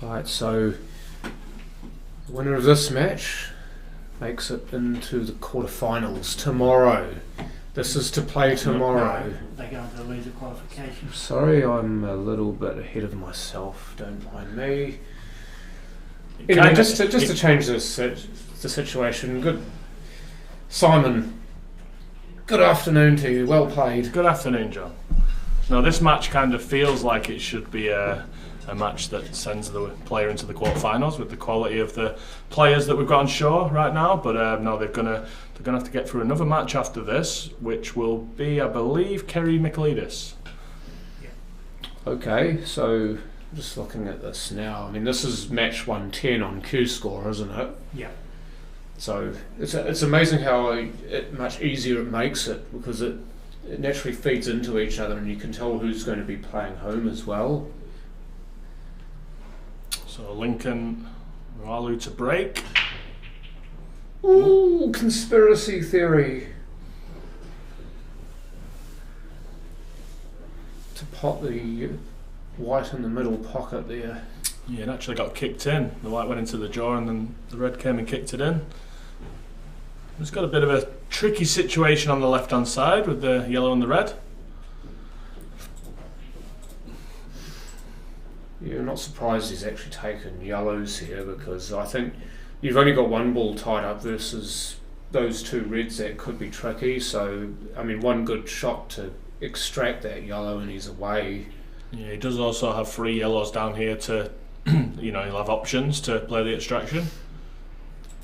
Right, so the winner of this match makes it into the quarterfinals tomorrow. This is to play tomorrow. No, they go into the loser qualification. Sorry, I'm a little bit ahead of myself. Don't mind me. Anyway, just to change the situation. Good, Simon. Good afternoon to you. Well played. Good afternoon, John. Now, this match kind of feels like it should be a match that sends the player into the quarterfinals with the quality of the players that we've got on shore right now. But no, they're gonna have to get through another match after this, which will be, I believe, Kerry Michaelidis. Yeah. Okay, so just looking at this now. I mean, this is match 110 on Q Score, isn't it? Yeah. So it's amazing how much easier it makes it, because it naturally feeds into each other, and you can tell who's going to be playing home as well. So Lincoln Ralu to break. Ooh, conspiracy theory. To pop the white in the middle pocket there. Yeah, it actually got kicked in. The white went into the jaw and then the red came and kicked it in. It's got a bit of a tricky situation on the left-hand side with the yellow and the red. You're not surprised he's actually taken yellows here, because I think you've only got one ball tied up versus those two reds. That could be tricky. So, I mean, one good shot to extract that yellow and he's away. Yeah, he does also have 3 yellows down here to, he'll have options to play the extraction.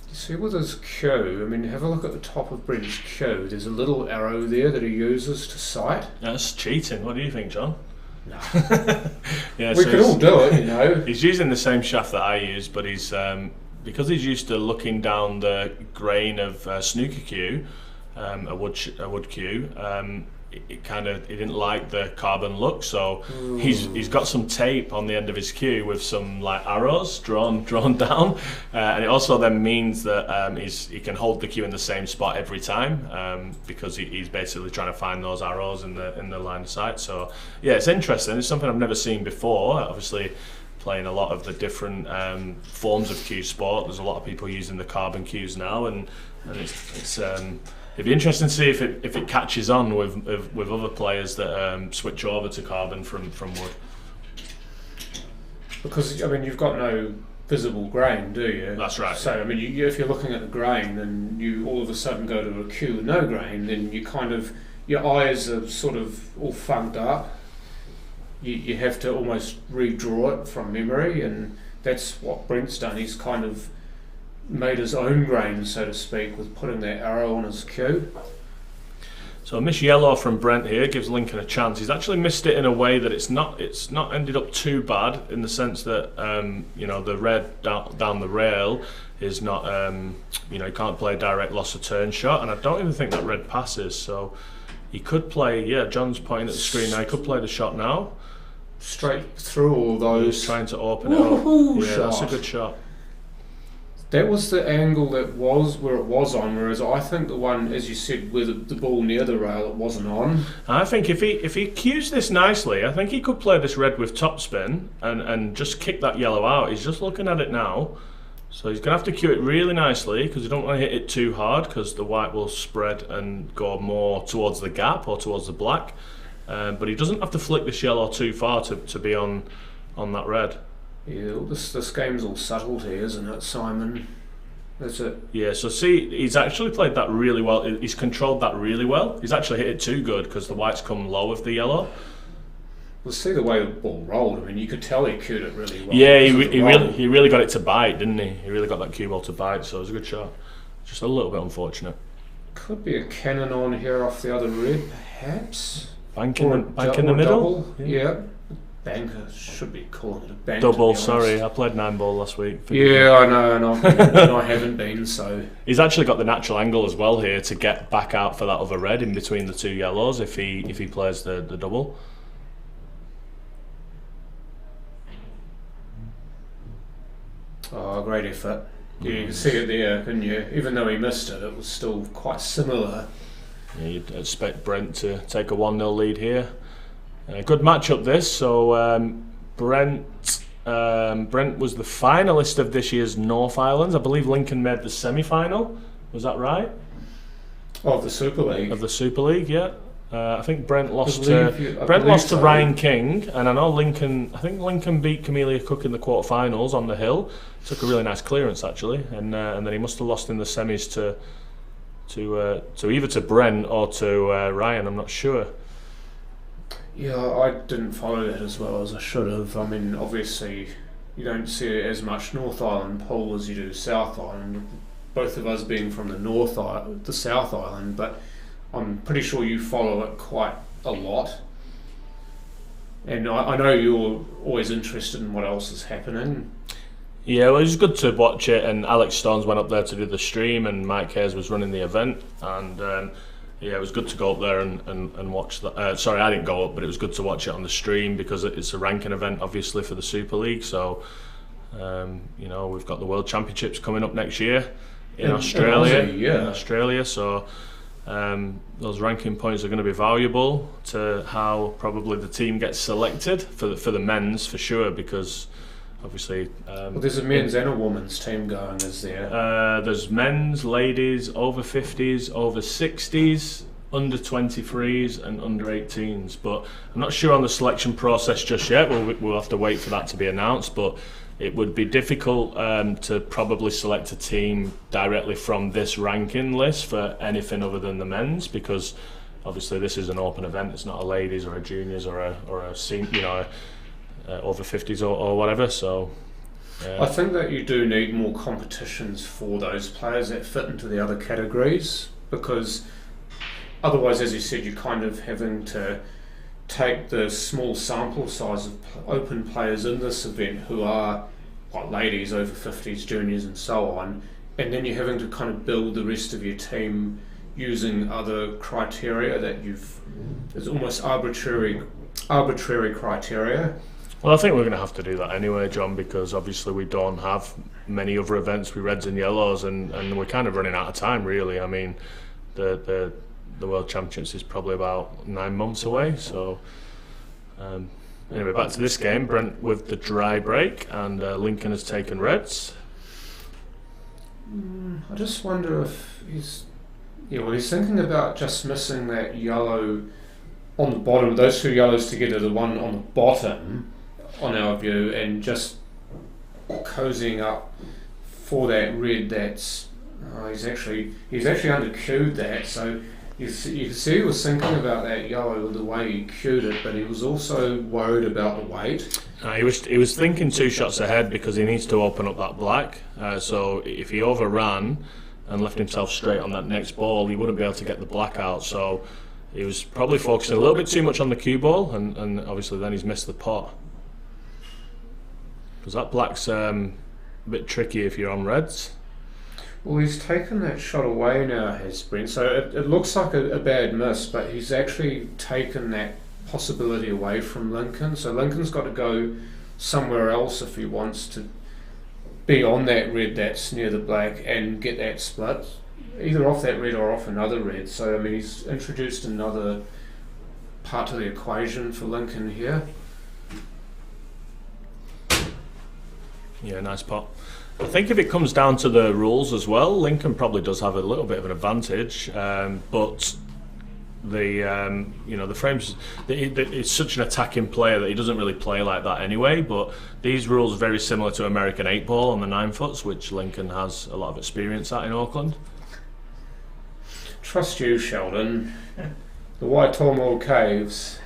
You see with his cue, I mean, have a look at the top of Brent's cue. There's a little arrow there that he uses to sight. That's cheating. What do you think, John? No. Yeah, we can all do it, He's using the same shaft that I use, but he's because he's used to looking down the grain of snooker cue, a wood cue. He didn't like the carbon look, so he's got some tape on the end of his cue with some like arrows drawn down, and it also then means that he can hold the cue in the same spot every time, because he's basically trying to find those arrows in the line of sight. So yeah, it's interesting. It's something I've never seen before. Obviously, playing a lot of the different forms of cue sport, there's a lot of people using the carbon cues now, and it's it'd be interesting to see if it catches on with other players that switch over to carbon from wood. Because, I mean, you've got no visible grain, do you? That's right. So, I mean, if you're looking at the grain and you all of a sudden go to a cue with no grain, then you your eyes are sort of all funked up. You have to almost redraw it from memory, and that's what Brent's done. He's kind of made his own grain, so to speak, with putting that arrow on his cue. So a miss yellow from Brent here gives Lincoln a chance. He's actually missed it in a way that it's not ended up too bad, in the sense that the red down the rail is not he can't play a direct loss of turn shot, and I don't even think that red passes. So he could play. Yeah, John's pointing at the screen now. He could play the shot now. Straight through all those. He's trying to open it up. Yeah, that's a good shot. That was the angle that was where it was on, whereas I think the one, as you said, with the ball near the rail, it wasn't on. I think if he cues this nicely, I think he could play this red with topspin and just kick that yellow out. He's just looking at it now. So he's going to have to cue it really nicely, because you don't want to hit it too hard, because the white will spread and go more towards the gap or towards the black. But he doesn't have to flick this yellow too far to be on that red. Yeah, this game's all subtlety, isn't it, Simon? That's it. Yeah, so see, he's actually played that really well. He's controlled that really well. He's actually hit it too good, because the white's come low with the yellow. Well, see the way the ball rolled. I mean, you could tell he cued it really well. Yeah, he really got it to bite, didn't he? He really got that cue ball to bite, so it was a good shot. Just a little bit unfortunate. Could be a cannon on here off the other red, perhaps. Bank in the middle? Double. Yeah. Banker should be calling it a bank. Double, sorry. I played 9-ball last week. Yeah, I know, and I haven't been, so. He's actually got the natural angle as well here to get back out for that other red in between the two yellows if he plays the double. Oh, great effort. Yeah, you can see it there, couldn't you? Even though he missed it, it was still quite similar. Yeah, you'd expect Brent to take a 1-0 lead here. Good matchup this. So Brent Brent was the finalist of this year's North Islands. I believe Lincoln made the semi-final. Was that right? Of the Super League. Of the Super League, yeah. I think Brent lost I to so. Ryan King, and I know Lincoln. I think Lincoln beat Camellia Cook in the quarterfinals on the hill. Took a really nice clearance actually, and then he must have lost in the semis to either to Brent or to Ryan. I'm not sure. Yeah, I didn't follow that as well as I should have. I mean, obviously, you don't see as much North Island pool as you do South Island. Both of us being from the South Island, but I'm pretty sure you follow it quite a lot. And I know you're always interested in what else is happening. Yeah, well, it was good to watch it, and Alex Stones went up there to do the stream, and Mike Hayes was running the event, and yeah, it was good to go up there and watch that. Sorry, I didn't go up, but it was good to watch it on the stream because it's a ranking event, obviously, for the Super League. So, we've got the World Championships coming up next year in Australia. In Australia, so those ranking points are going to be valuable to how probably the team gets selected for the men's for sure, because obviously well, there's a men's and a women's team going, is there? There's men's, ladies, over 50s, over 60s, under 23s and under 18s, but I'm not sure on the selection process just yet. We'll have to wait for that to be announced, but it would be difficult to probably select a team directly from this ranking list for anything other than the men's, because obviously this is an open event. It's not a ladies or a juniors or a senior, over 50s or whatever. So I think that you do need more competitions for those players that fit into the other categories, because otherwise, as you said, you're kind of having to take the small sample size of open players in this event who are ladies, over 50s, juniors and so on, and then you're having to kind of build the rest of your team using other criteria that it's almost arbitrary criteria. Well, I think we're going to have to do that anyway, John, because obviously we don't have many other events with reds and yellows, and we're kind of running out of time, really. I mean, the World Championships is probably about 9 months away, so anyway, back to this game. Brent with the dry break, and Lincoln has taken reds. I just wonder if he's thinking about just missing that yellow on the bottom, those two yellows together, the one on the bottom on our view, and just cozying up for that red. That's he's actually under-cued that, so you can see he was thinking about that yellow the way he cued it, but he was also worried about the weight. He was thinking 2 shots ahead because he needs to open up that black. So if he overran and left himself straight on that next ball, he wouldn't be able to get the black out. So he was probably focusing a little bit too much on the cue ball, and obviously then he's missed the pot. Because that black's a bit tricky if you're on reds. Well, he's taken that shot away now, has Brent. So it looks like a bad miss, but he's actually taken that possibility away from Lincoln. So Lincoln's got to go somewhere else if he wants to be on that red that's near the black and get that split, either off that red or off another red. So, I mean, he's introduced another part to the equation for Lincoln here. Yeah, nice pot. I think if it comes down to the rules as well, Lincoln probably does have a little bit of an advantage, but the frames, it's such an attacking player that he doesn't really play like that anyway. But these rules are very similar to American 8-ball on the 9-foots, which Lincoln has a lot of experience at in Auckland. Trust you, Sheldon. The Waitomau Caves.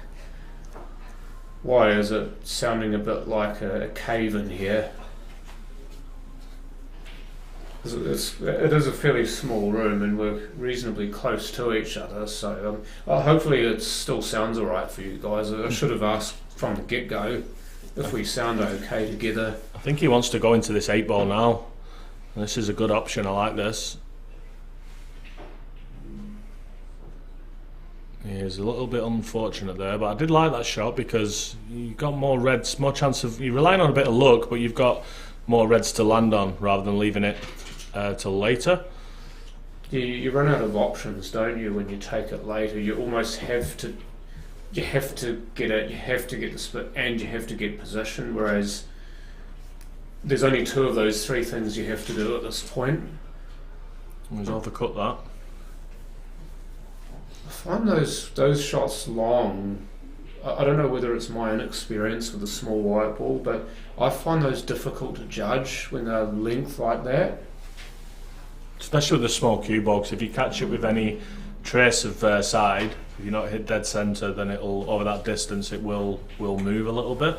Why is it sounding a bit like a cave in here? It is a fairly small room and we're reasonably close to each other, so hopefully it still sounds alright for you guys. I should have asked from the get-go if we sound okay together. I think he wants to go into this 8-ball now. This is a good option, I like this. He's a little bit unfortunate there, but I did like that shot because you've got more reds, more chance of... You're relying on a bit of luck, but you've got more reds to land on rather than leaving it till later. You run out of options, don't you, when you take it later? You almost have to... You have to get it, you have to get the split, and you have to get position, whereas there's only 2 of those 3 things you have to do at this point. He's overcut that. I find those shots long. I don't know whether it's my inexperience with a small white ball, but I find those difficult to judge when they're length like that. Especially with the small cue ball, 'cause if you catch it with any trace of side, if you're not hit dead centre, then it'll, over that distance, it will move a little bit.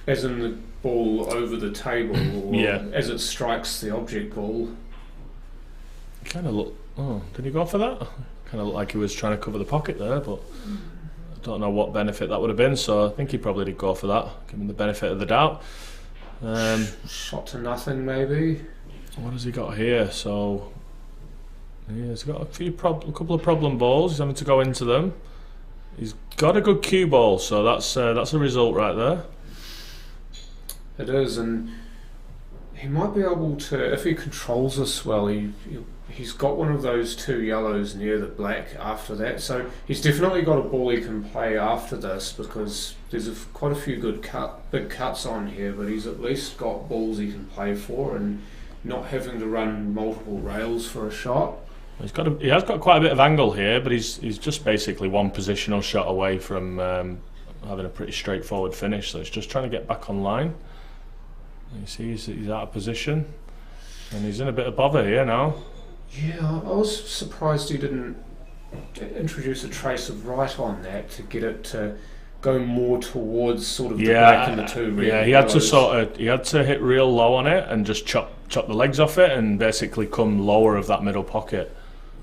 As in the ball over the table, or Yeah. as it strikes the object ball. Kind of look. Oh, did he go for that? Kind of looked like he was trying to cover the pocket there, but I don't know what benefit that would have been. So I think he probably did go for that. Give him the benefit of the doubt. Shot to nothing, maybe. What has he got here? So yeah, he's got a couple of problem balls. He's having to go into them. He's got a good cue ball, so that's a result right there. It is, and he might be able to, if he controls this well, he's got one of those 2 yellows near the black after that, so he's definitely got a ball he can play after this, because there's quite a few big cuts on here, but he's at least got balls he can play for, and not having to run multiple rails for a shot. He has got quite a bit of angle here, but he's just basically one positional shot away from having a pretty straightforward finish, so it's just trying to get back on line. You see he's out of position, and he's in a bit of bother here now. Yeah, I was surprised he didn't introduce a trace of right on that to get it to go more towards sort of the black and the 2 red. Yeah, he had to hit real low on it and just chop the legs off it and basically come lower of that middle pocket.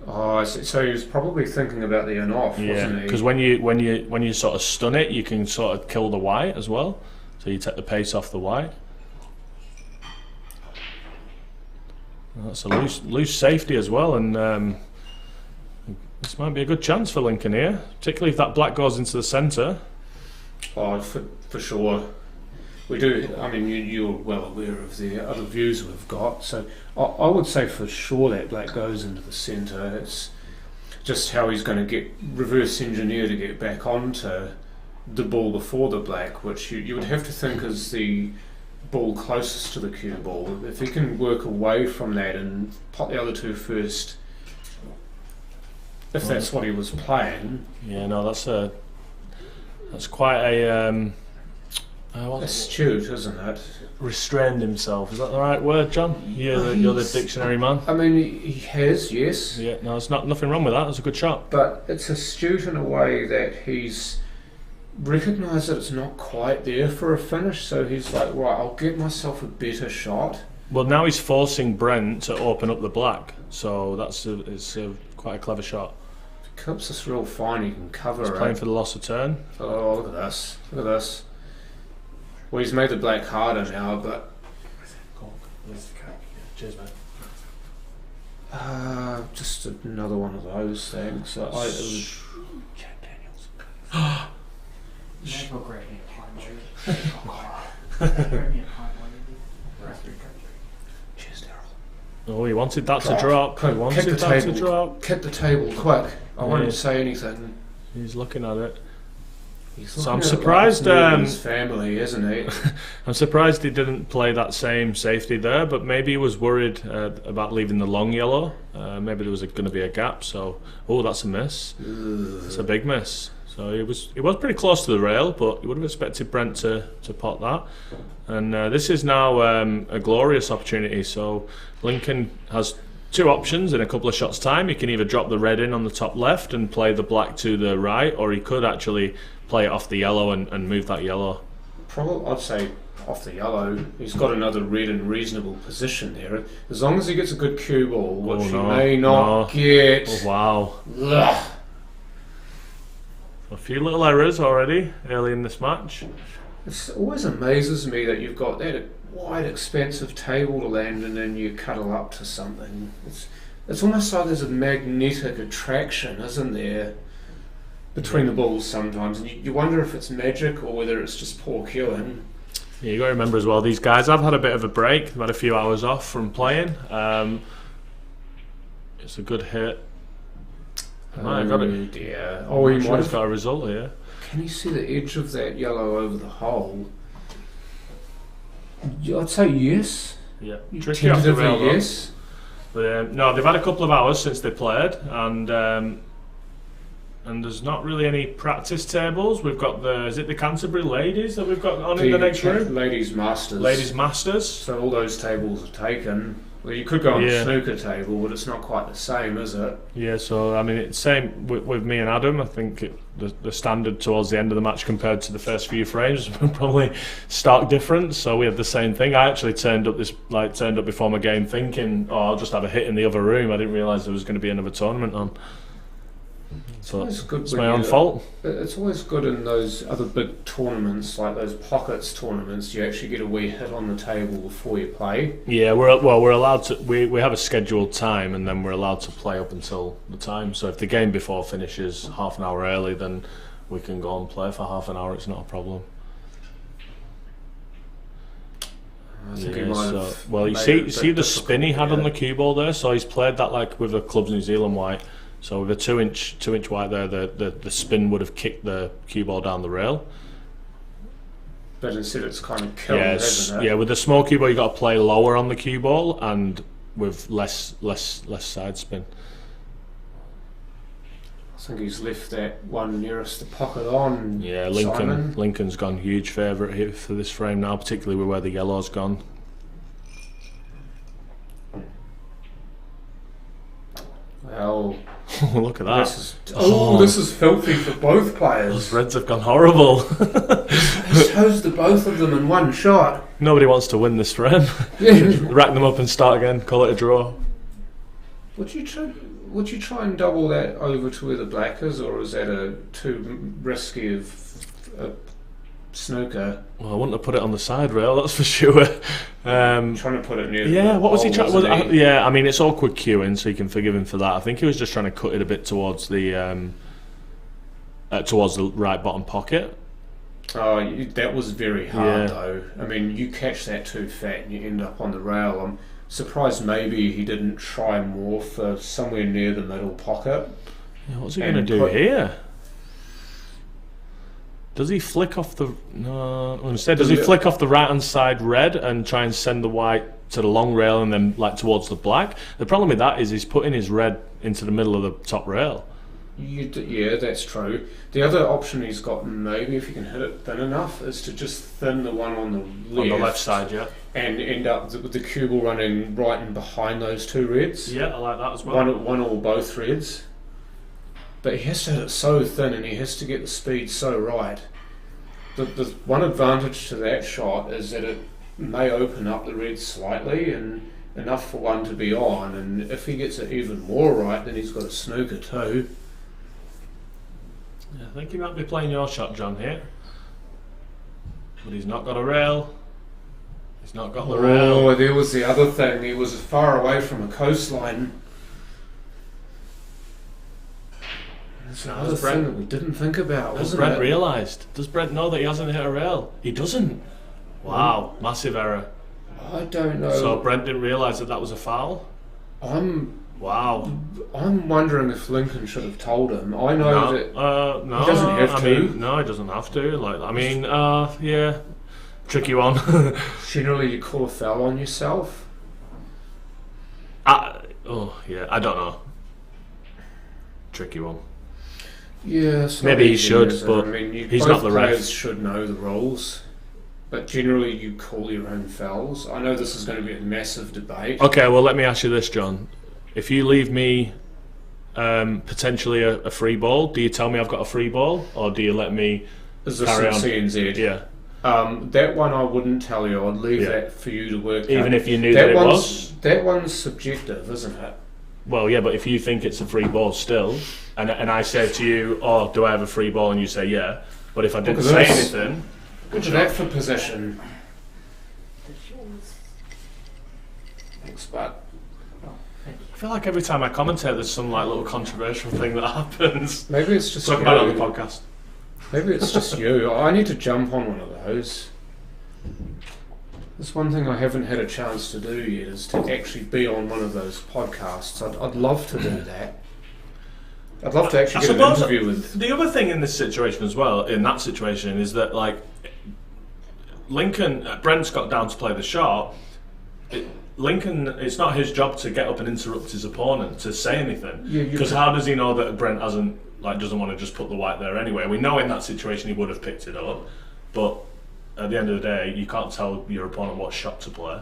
Oh, so he was probably thinking about the in off, wasn't he? Because when you sort of stun it, you can sort of kill the white as well. So you take the pace off the white. That's a loose safety as well, and this might be a good chance for Lincoln here, particularly if that black goes into the centre. Oh, for sure. We do. I mean, you're well aware of the other views we've got, so I would say for sure that black goes into the centre. It's just how he's going to get reverse engineer to get back onto the ball before the black, which you would have to think is the ball closest to the cue ball. If he can work away from that and pot the other 2 first, if that's what he was playing. Yeah, no, that's quite a astute, isn't it? Restrained himself. Is that the right word, John? You're the dictionary man. I mean, he has, yes. Yeah, no, there's nothing wrong with that. It's a good shot. But it's astute in a way that he's recognised that it's not quite there for a finish, so he's like, right, I'll get myself a better shot. Well, now he's forcing Brent to open up the black, so it's quite a clever shot. If he keeps this real fine, he can cover it. He's playing for the loss of turn. Oh, look at this. Look at this. Well, he's made the black harder now, but... Cheers, mate. Just another one of those things. So Jack Daniels. Never great in Cheers, Daryl. Oh, he wanted that to drop. He wanted that to drop. Kick the table, quick. I won't say anything. He's looking at it. So I'm surprised. His family, isn't he? I'm surprised he didn't play that same safety there, but maybe he was worried about leaving the long yellow. Maybe there was going to be a gap. So, that's a miss. It's a big miss. So he was pretty close to the rail, but you would have expected Brent to pot that. And this is now a glorious opportunity. So Lincoln has 2 options in a couple of shots' time. He can either drop the red in on the top left and play the black to the right, or he could actually play it off the yellow and move that yellow. Probably, I'd say off the yellow. He's got another red in reasonable position there. As long as he gets a good cue ball, which he may not get. Oh, wow. Ugh. A few little errors already early in this match. It always amazes me that you've got that wide, expansive table to land and then you cuddle up to something. It's almost like there's a magnetic attraction, isn't there, between the balls sometimes. And you wonder if it's magic or whether it's just poor cueing. Yeah, you got to remember as well, these guys have had a bit of a break. They've had a few hours off from playing. It's a good hit. He might have got it. Dear. He might have got a result here. Can you see the edge of that yellow over the hole? I'd say yes. Yeah, tricky off the Tentatively, rail, though. yes. But no, they've had a couple of hours since they played, and there's not really any practice tables. We've got is it the Canterbury Ladies that we've got on in the next room? Ladies Masters. Ladies Masters. So all those tables are taken. Well, you could go on Yeah. a snooker table, but it's not quite the same, is it? Yeah, so I mean, it's same with me and Adam. I think the standard towards the end of the match compared to the first few frames was probably stark difference. So we had the same thing. I actually turned up before my game thinking, oh, I'll just have a hit in the other room. I didn't realise there was going to be another tournament on. So it's my own fault. It's always good in those other big tournaments, like those pockets tournaments. You actually get a wee hit on the table before you play. Yeah, we're allowed to. We have a scheduled time, and then we're allowed to play up until the time. So if the game before finishes half an hour early, then we can go and play for half an hour. It's not a problem. I think he might have well, you made see it the spin he had difficult, on the cue ball there. So he's played that like with a Clubs New Zealand white. So with a 2-inch white there, the spin would have kicked the cue ball down the rail. But instead it's kind of killed, hasn't it? Yeah, with the small cue ball you got to play lower on the cue ball and with less side spin. I think he's left that one nearest the pocket on. Yeah, Simon. Lincoln's gone huge favourite here for this frame now, particularly with where the yellow's gone. Well, look at that. This is filthy for both players. Those reds have gone horrible. He shows the both of them in one shot. Nobody wants to win this frame. Yeah. Rack them up and start again, call it a draw. Would you try and double that over to where the black is, or is that too risky of a snooker? Well, I wouldn't have put it on the side rail, that's for sure. Trying to put it near. Yeah, what was he trying? trying? Yeah, I mean it's awkward queuing, so you can forgive him for that. I think he was just trying to cut it a bit towards the right bottom pocket. Oh, that was very hard though. I mean, you catch that too fat and you end up on the rail. I'm surprised maybe he didn't try more for somewhere near the middle pocket. Yeah, what's he going to do here? Does he flick off the... No, instead, does he flick off the right-hand side red and try and send the white to the long rail and then like towards the black? The problem with that is he's putting his red into the middle of the top rail. Yeah, that's true. The other option he's got, maybe if you can hit it thin enough, is to just thin the one on the left. On the left side, yeah. And end up with the cue ball running right in behind those two reds. Yeah, I like that as well. One or both reds. But he has to hit it so thin and he has to get the speed so right. The one advantage to that shot is that it may open up the reds slightly and enough for one to be on, and if he gets it even more right, then he's got a snooker too. Yeah, I think he might be playing your shot, John, here. But he's not got a rail. He's not got the rail. Oh, there was the other thing. He was far away from a coastline. That's another thing that we didn't think about, Has wasn't Brent it? realised? Does Brent know that he hasn't hit a rail? He doesn't. Wow, massive error. I don't know. So Brent didn't realise that was a foul? Wow. I'm wondering if Lincoln should have told him. I know that no, he doesn't have to. No, he doesn't have to. Yeah, tricky one. Generally, you call a foul on yourself. I don't know. Tricky one. Yeah, it's not Maybe he easy, should, is it? but I mean, he's both not the ref. players should know the rules, but generally you call your own fouls. I know this is going to be a massive debate. Okay, well, let me ask you this, John. If you leave me potentially a free ball, do you tell me I've got a free ball, or do you let me Is this carry in on? CNZ? Yeah. That one I wouldn't tell you. I'd leave Yeah. that for you to work out. Even if you knew that it was? That one's subjective, isn't it? Well, yeah, but if you think it's a free ball still, and I say to you, oh, do I have a free ball? And you say, yeah. But if I didn't say anything... Look at that for position. Thanks, bud. I feel like every time I commentate, there's some like little controversial thing that happens. Maybe it's just Talk about it on the podcast. Maybe it's just you. I need to jump on one of those. There's one thing I haven't had a chance to do yet, is to actually be on one of those podcasts. I'd love to do that. I'd love to actually get an interview with... The other thing in this situation as well, in that situation, is that like Lincoln, Brent's got down to play the shot. Lincoln, it's not his job to get up and interrupt his opponent to say anything. Because how does he know that Brent doesn't want to just put the white there anyway? We know in that situation he would have picked it up, but at the end of the day, you can't tell your opponent what shot to play.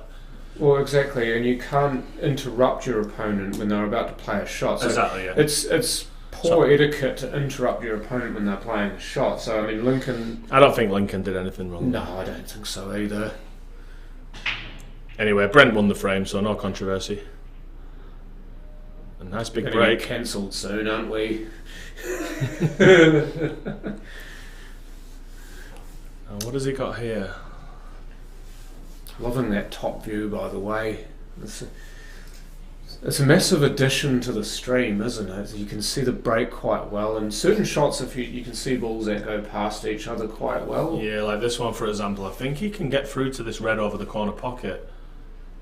Well, exactly, and you can't interrupt your opponent when they're about to play a shot. So exactly, yeah. It's poor etiquette to interrupt your opponent when they're playing a shot. So, I mean, Lincoln... I don't think Lincoln did anything wrong. No, I don't think so either. Anyway, Brent won the frame, so no controversy. A nice big break. Cancelled soon, aren't we? Now, what has he got here? Loving that top view, by the way. It's a massive addition to the stream, isn't it? You can see the break quite well, and certain shots, if you can see balls that go past each other quite well. Yeah, like this one, for example. I think he can get through to this red over the corner pocket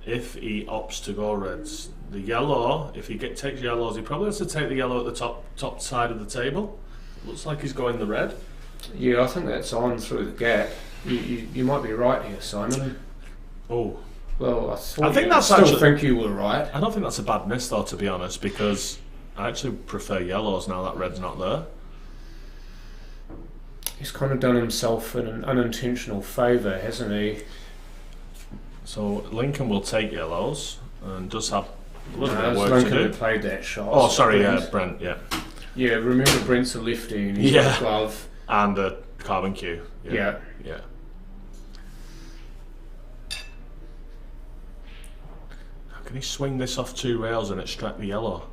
if he opts to go reds. The yellow, if he takes yellows, he probably has to take the yellow at the top side of the table. Looks like he's going the red. Yeah, I think that's on through the gap. You might be right here, Simon. Oh. Well, I still think you were right. I don't think that's a bad miss, though, to be honest, because I actually prefer yellows now that red's not there. He's kind of done himself an unintentional favour, hasn't he? So Lincoln will take yellows and does have a little bit of work Lincoln to do. Had played that shot. Oh, sorry, Brent, yeah. Yeah, remember Brent's a lefty and he's got a glove. And a carbon cue. Yeah. How can he swing this off 2 rails and extract the yellow?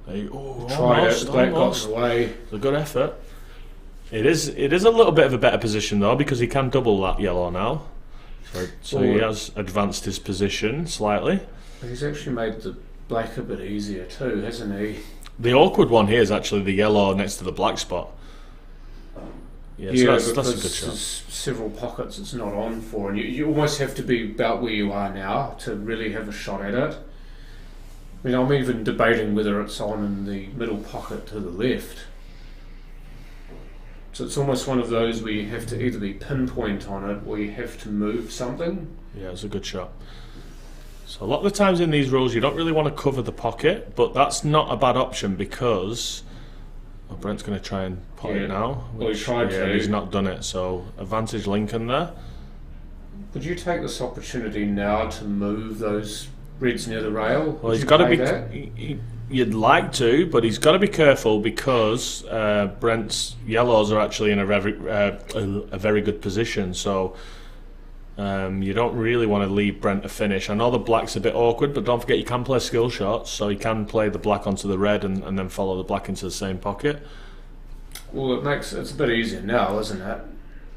Tried it, black got away. It's a good effort. It is a little bit of a better position though, because he can double that yellow now. So he has advanced his position slightly. He's actually made the black a bit easier too, hasn't he? The awkward one here is actually the yellow next to the black spot. Yeah, so that's a good shot. There's several pockets it's not on for, and you almost have to be about where you are now to really have a shot at it. I mean, I'm even debating whether it's on in the middle pocket to the left. So it's almost one of those where you have to either be pinpoint on it or you have to move something. Yeah, it's a good shot. So a lot of the times in these rules you don't really want to cover the pocket, but that's not a bad option because Brent's going to try and pot it now. Well, he tried to. He's not done it, so advantage Lincoln there. Would you take this opportunity now to move those reds near the rail? Well, he's got to be... You'd like to, but he's got to be careful because Brent's yellows are actually in a very good position. So you don't really want to leave Brent to finish. I know the black's a bit awkward, but don't forget you can play skill shots. So you can play the black onto the red and then follow the black into the same pocket. Well, it's a bit easier now, isn't it?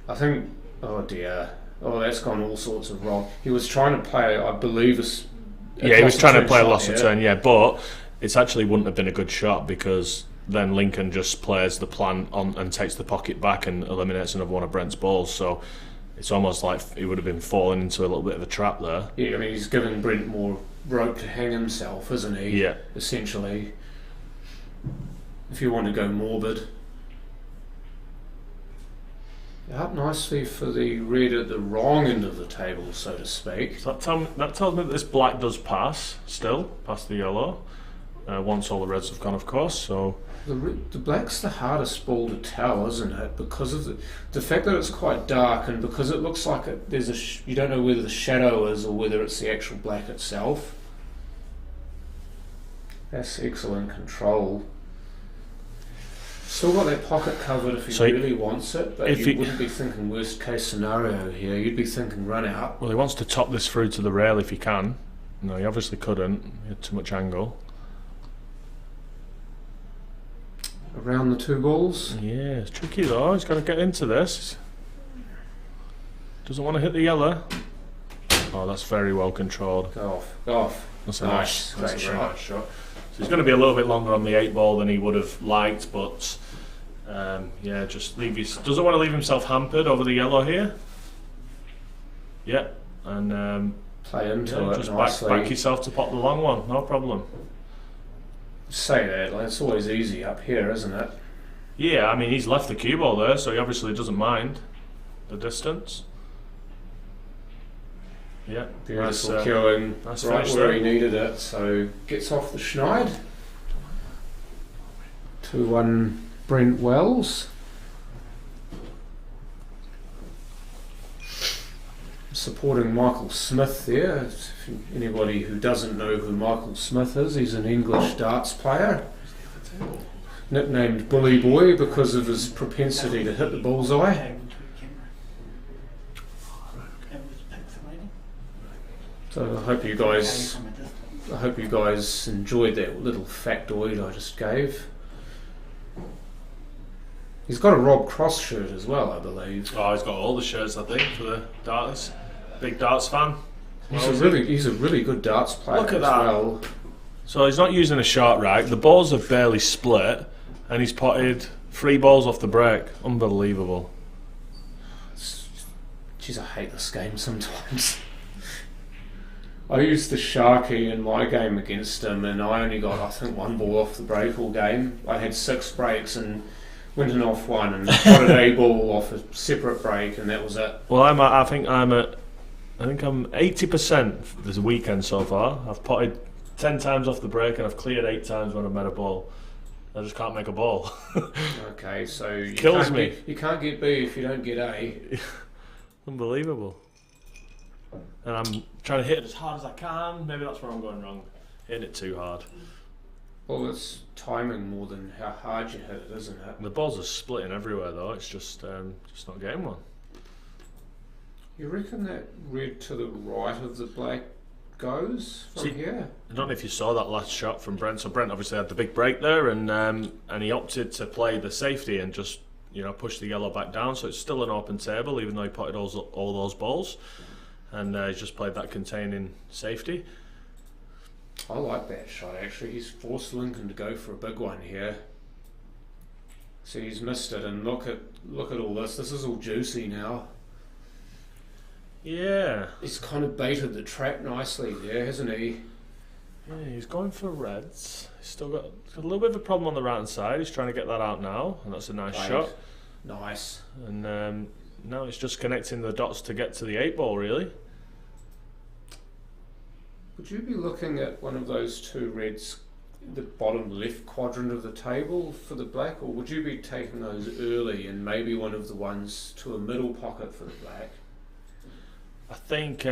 I think. Oh dear. Oh, that's gone all sorts of wrong. He was trying to play, I believe, he was trying to play a loss of turn. Yeah, but. It actually wouldn't have been a good shot because then Lincoln just plays the plan on and takes the pocket back and eliminates another one of Brent's balls. So it's almost like he would have been falling into a little bit of a trap there. Yeah, I mean, he's giving Brent more rope to hang himself, isn't he? Yeah. Essentially. If you want to go morbid. Up nicely for the red at the wrong end of the table, so to speak. So that tells me that this black does pass, still, past the yellow. Once all the reds have gone, of course. So the black's the hardest ball to tell, isn't it? Because of the fact that it's quite dark, and because it looks like you don't know whether the shadow is or whether it's the actual black itself. That's excellent control. Still got that pocket covered if he really wants it, but you wouldn't be thinking worst case scenario here. You'd be thinking run out. Well, he wants to top this through to the rail if he can. No, he obviously couldn't. He had too much angle. Around the 2 balls. Yeah, it's tricky though. He's got to get into this. Doesn't want to hit the yellow. Oh, that's very well controlled. Go off. That's a nice shot. So he's going to be a little bit longer on the 8 ball than he would have liked, but just doesn't want to leave himself hampered over the yellow here. Yeah, and play into it just nicely. back yourself to pot the long one, no problem. Say that, it's always easy up here, isn't it? Yeah, I mean he's left the cue ball there, so he obviously doesn't mind the distance. Yeah, Beautiful nice, cueing, nice right finish where there. he needed it. So gets off the schneid. 2-1 Brent Wells. Supporting Michael Smith there. If anybody who doesn't know who Michael Smith is, he's an English darts player. Nicknamed Bully Boy because of his propensity to hit the bullseye. So I hope you guys enjoyed that little factoid I just gave. He's got a Rob Cross shirt as well, I believe. Oh, he's got all the shirts, I think, for the darters. Big darts fan. He's a really good darts player. Look at as that. well. So he's not using a short rack. The balls are barely split, and he's potted 3 balls off the break. Unbelievable. Jeez, I hate this game sometimes. I used the Sharky in my game against him, and I only got, I think, 1 ball off the break all game. I had 6 breaks and went in off 1 and potted a ball off a separate break, and that was it. Well, I think I'm 80% this weekend so far. I've potted 10 times off the break, and I've cleared 8 times when I've made a ball. I just can't make a ball. Okay, so you Kills can't me. You can't get B if you don't get A. Unbelievable. And I'm trying to hit it as hard as I can. Maybe that's where I'm going wrong. Hitting it too hard. Well, it's timing more than how hard you hit it, isn't it? The balls are splitting everywhere though. It's just not getting one. You reckon that red to the right of the black goes from here? I don't know if you saw that last shot from Brent. So Brent obviously had the big break there, and he opted to play the safety and just push the yellow back down. So it's still an open table, even though he potted all those balls, and he's just played that containing safety. I like that shot actually. He's forced Lincoln to go for a big one here. See, he's missed it, and look at all this. This is all juicy now. Yeah. He's kind of baited the trap nicely there, hasn't he? Yeah, he's going for reds. He's still got a little bit of a problem on the right hand side. He's trying to get that out now, and that's a nice shot. Nice. And now it's just connecting the dots to get to the 8 ball, really. Would you be looking at one of those 2 reds, the bottom left quadrant of the table for the black, or would you be taking those early and maybe one of the ones to a middle pocket for the black? I think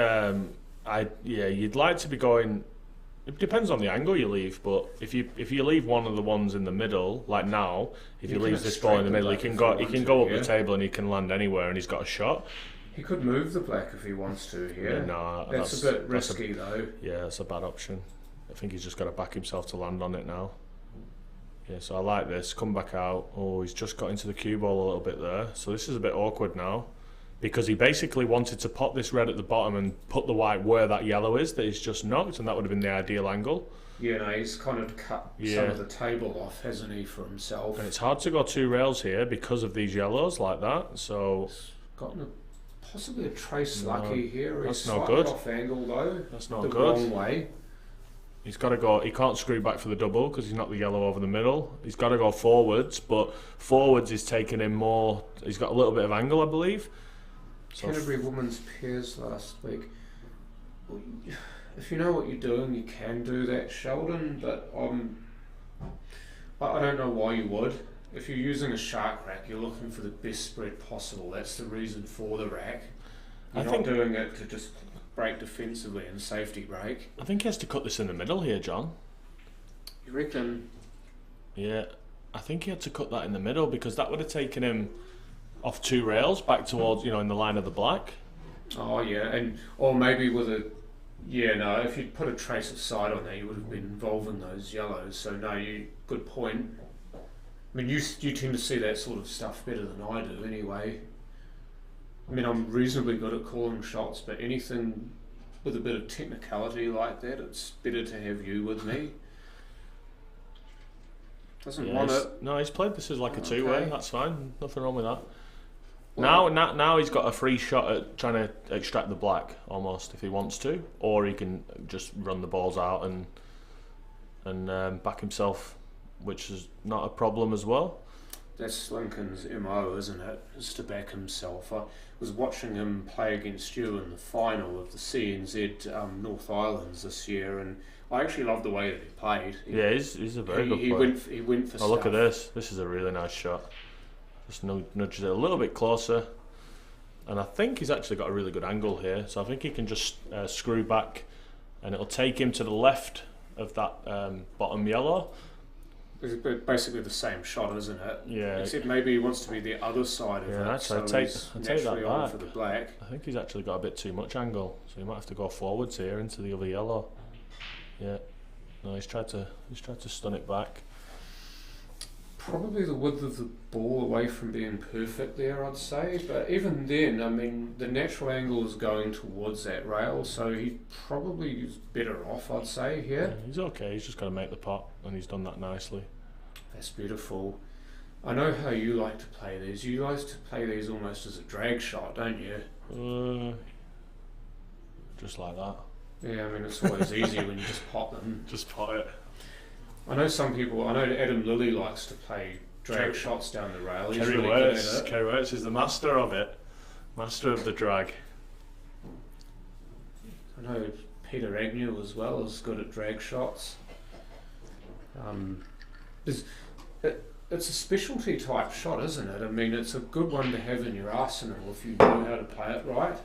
you'd like to be going. It depends on the angle you leave, but if you leave one of the ones in the middle, like now, if he leaves this ball in the middle, he can go up the table and he can land anywhere, and he's got a shot. He could move the black if he wants to here. Yeah, no, that's a bit risky though. Yeah, that's a bad option. I think he's just got to back himself to land on it now. Yeah, so I like this. Come back out. Oh, he's just got into the cue ball a little bit there. So this is a bit awkward now, because he basically wanted to pop this red at the bottom and put the white where that yellow is that he's just knocked, and that would have been the ideal angle. Yeah, no, he's kind of cut some of the table off, hasn't he, for himself? And it's hard to go 2 rails here because of these yellows like that. So he's gotten possibly a trace lucky here. That's He's not slightly good. off angle though. That's not the good. Wrong way. He's got to go. He can't screw back for the double because he's knocked the yellow over the middle. He's got to go forwards, but forwards is taking him more. He's got a little bit of angle, I believe. So Canterbury Women's Pairs last week. If you know what you're doing, you can do that, Sheldon. But I don't know why you would. If you're using a shark rack, you're looking for the best spread possible. That's the reason for the rack. You're not doing it to just break defensively and safety break. I think he has to cut this in the middle here, John. You reckon? Yeah, I think he had to cut that in the middle because that would have taken him off 2 rails back towards, in the line of the black. Oh yeah, or maybe with a, if you'd put a trace of side on there, you would have been involving those yellows. So no, good point. I mean, you tend to see that sort of stuff better than I do anyway. I mean, I'm reasonably good at calling shots, but anything with a bit of technicality like that, it's better to have you with me. Doesn't want it. No, he's played this as like a 2-way. That's fine. Nothing wrong with that. Well, Now he's got a free shot at trying to extract the black almost if he wants to, or he can just run the balls out and back himself, which is not a problem as well. that's Lincoln's MO, isn't it? Is to back himself. I was watching him play against you in the final of the CNZ North Islands this year, and I actually loved the way that he played. He's a very good player. He went for stuff. Look at this. This is a really nice shot. Just nudges it a little bit closer. And I think he's actually got a really good angle here. So I think he can just screw back and it'll take him to the left of that bottom yellow. It's basically the same shot, isn't it? Yeah. Except maybe he wants to be the other side of it. Actually, so I take that back. For the black. I think he's actually got a bit too much angle, so he might have to go forwards here into the other yellow. Yeah. No, he's tried to stun it back. Probably the width of the ball away from being perfect there, I'd say. But even then, I mean, the natural angle is going towards that rail, so he probably is better off, I'd say, here. Yeah, he's okay. He's just got to make the pot, and he's done that nicely. That's beautiful. I know how you like to play these. You like to play these almost as a drag shot, don't you? Just like that. Yeah, I mean, it's always easy when you just pot them. Just pot it. I know Adam Lilly likes to play drag shots down the rail. He's Kerry really good at it. Kerry Wirtz is the master of it. Master of the drag. I know Peter Agnew as well is good at drag shots. It's a specialty type shot, isn't it? I mean, it's a good one to have in your arsenal if you know how to play it right.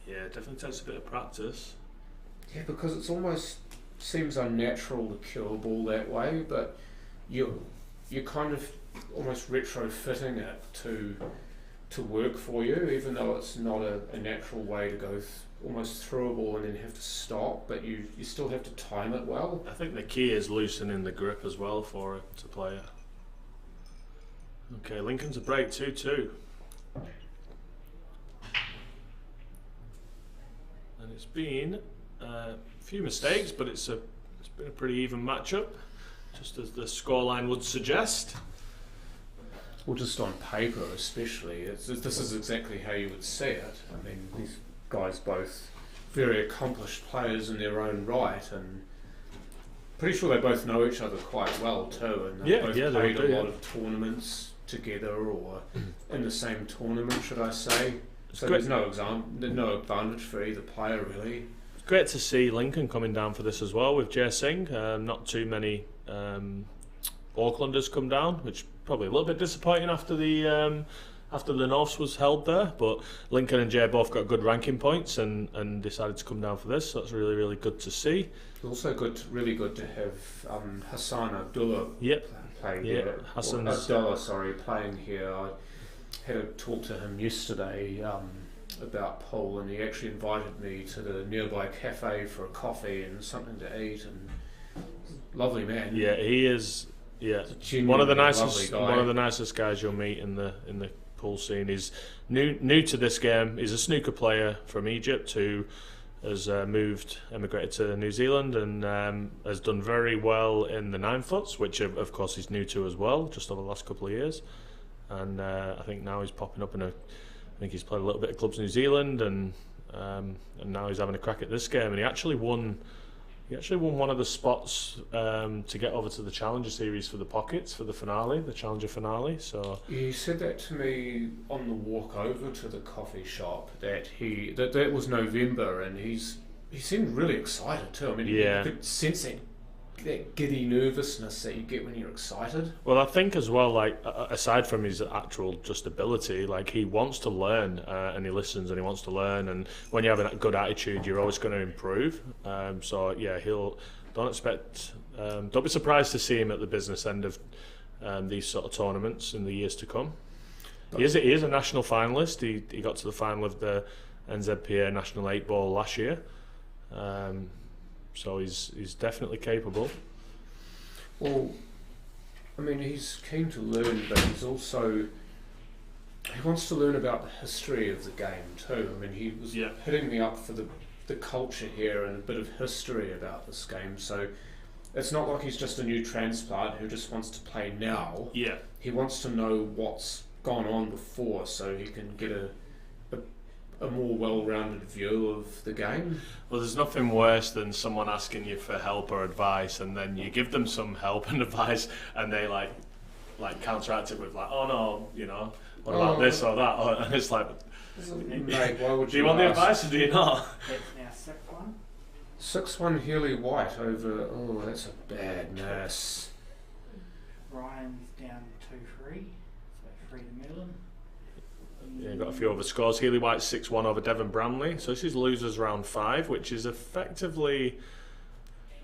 Yeah, it definitely takes a bit of practice. Yeah, because it's almost seems unnatural to cue a ball that way, but you're kind of almost retrofitting it to work for you, even though it's not a natural way to go almost through a ball and then have to stop, but you still have to time it well. I think the key is loosening the grip as well for it to play it. Okay, Lincoln's a break 2-2. And it's been a few mistakes, but it's been a pretty even matchup, just as the scoreline would suggest. Well, just on paper especially, this is exactly how you would see it. I mean, these guys both very accomplished players in their own right, and pretty sure they both know each other quite well too, and they've both played a lot of tournaments together, or in the same tournament, should I say. So there's no advantage for either player really. It's great to see Lincoln coming down for this as well with Jay Singh. Not too many Aucklanders come down, which probably a little bit disappointing after the Norths was held there. But Lincoln and Jay both got good ranking points and decided to come down for this. So that's really, really good to see. It's also really good to have Hassan Abdullah playing here. Playing here. I had a talk to him yesterday about Paul, and he actually invited me to the nearby cafe for a coffee and something to eat. And lovely man. Yeah, he is. Yeah, one of the nicest guys you'll meet in the pool scene. He's new to this game. He's a snooker player from Egypt who has emigrated to New Zealand and has done very well in the 9-foots, which of course he's new to as well, just over the last couple of years. And I think now he's popping up I think he's played a little bit of clubs New Zealand, and now he's having a crack at this game. And he actually won one of the spots to get over to the Challenger Series for the Pockets for the Challenger finale. So he said that to me on the walk over to the coffee shop that was November, and he seemed really excited too. I mean, you could sense that giddy nervousness that you get when you're excited. Well, I think as well, like aside from his actual just ability, like he wants to learn and he listens and he wants to learn, and when you have a good attitude, you're always going to improve. So yeah, don't be surprised to see him at the business end of these sort of tournaments in the years to come. He is a national finalist. He got to the final of the NZPA National 8 Ball last year. So he's definitely capable. Well, I mean, he's keen to learn, but he wants to learn about the history of the game too. I mean, he was hitting me up for the culture here and a bit of history about this game. So it's not like he's just a new transplant who just wants to play now. Yeah. He wants to know what's gone on before, so he can get a more well-rounded view of the game. Well, there's nothing worse than someone asking you for help or advice, and then you give them some help and advice, and they like counteract it with like, oh no, you know, what about this or that? Or, and it's like, mate, why would do you want the ask? advice or do you not? That's now 6-1. 6-1 Healy White over. Oh, that's a bad miss. Ryan's down 2-3, so 3 to Midland. Yeah, got a few other scores. Healy White 6-1 over Devon Bramley. So this is losers round 5, which is effectively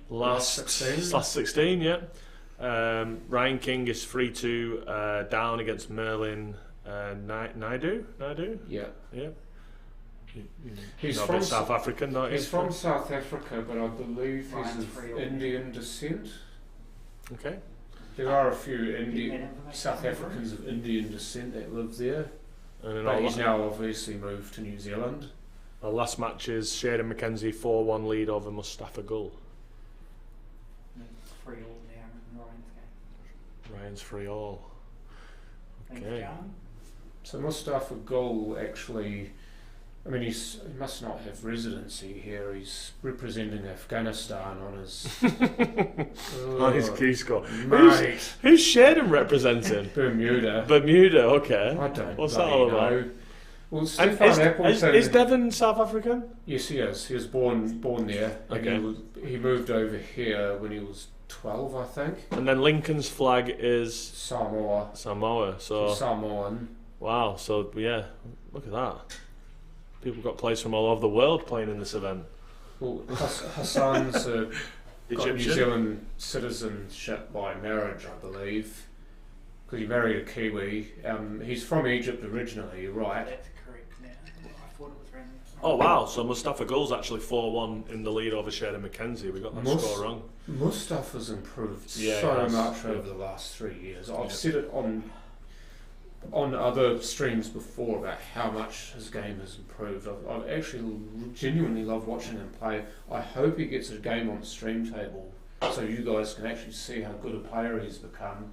last 16, yeah. Ryan King is 3-2 down against Merlin Naidu. Yeah. He's from South African, not he's from South Africa, but I believe Ryan's he's of free all Indian descent. Okay. There are a few South Africans of Indian descent that live there, And then but he's now obviously moved to New Zealand. our last match is Sheridan McKenzie 4-1 lead over Mustafa Gull. It's 3 all down in Ryan's game. Ryan's 3-all. Thanks, Okay. John. So Mustafa Gul actually, I mean, he must not have residency here. He's representing Afghanistan on his. On his key score. Mate. Who's Sheridan representing? Bermuda. Bermuda, okay. I don't What's that bloody all about? know. Well, And Stefan Appleton. is Devon South African? Yes, he is. He was born there. And Okay. he moved over here when he was 12, I think. And then Lincoln's flag is Samoa. Samoa. So Samoan. wow. So yeah, look at that. People got players from all over the world playing in this event. Well, Hassan's got New Egyptian. Zealand citizenship by marriage, I believe, because he married a Kiwi. He's from Egypt originally, right? That's correct now. I thought it was around there. Oh wow. So Mustafa Gull's actually 4-1 in the lead over Sheridan McKenzie. We got that score wrong. Mustafa's improved Yeah, so he has. much over the last 3 years. I've Yeah. said it on other streams before about how much his game has improved. I've actually genuinely loved watching him play. I hope he gets a game on the stream table so you guys can actually see how good a player he's become.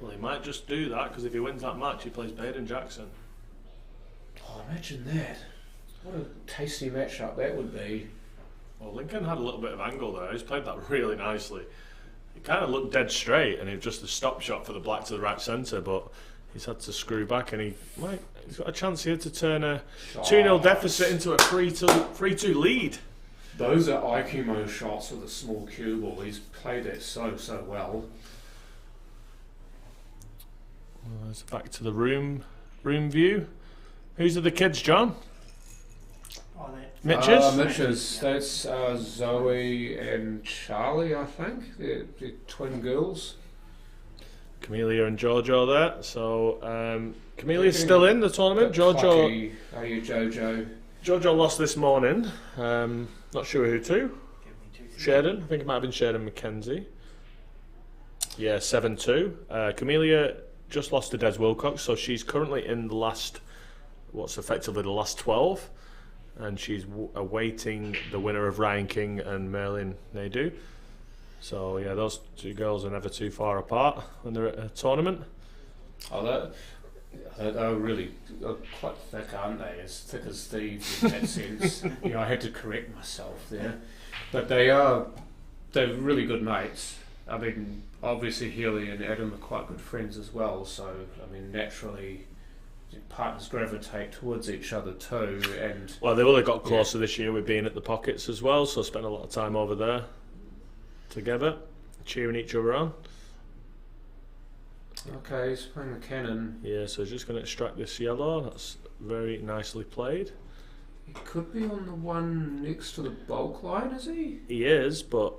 Well, he might just do that because if he wins that match, he plays Baden Jackson. Oh, imagine that. What a tasty matchup that would be. Well, Lincoln had a little bit of angle there. He's played that really nicely. He kind of looked dead straight, and it was just a stop shot for the black to the right centre, but he's had to screw back, and he's got a chance here to turn a 2-0 deficit into a 3-2 lead. Those are Aikimo shots with a small cue ball. He's played it so well. Well, it's back to the room view. Who's are the kids, John? Oh, that's Mitches? Mitches. That's Zoe and Charlie, I think. They're twin girls. Camellia and Giorgio there. So Camelia's still in the tournament. Giorgio Are you Jojo? lost this morning. Not sure who to. give me 2 Sheridan. I think it might have been Sheridan McKenzie. Yeah, 7-2. Camellia just lost to Des Wilcox, so she's currently in the last, what's effectively the last 12, and she's awaiting the winner of Ryan King and Merlin Naidu. So yeah, those two girls are never too far apart when they're at a tournament. Oh, they're really quite thick, aren't they? As thick as thieves in that sense. You know, I had to correct myself there. But they're really good mates. I mean, obviously Healy and Adam are quite good friends as well, so I mean naturally partners gravitate towards each other too. And Well, they really got closer this year with being at the Pockets as well, so spent a lot of time over there together, cheering each other on. okay, he's playing the cannon. Yeah, so he's just going to extract this yellow. That's very nicely played. He could be on the one next to the bulk line, is he? He is, but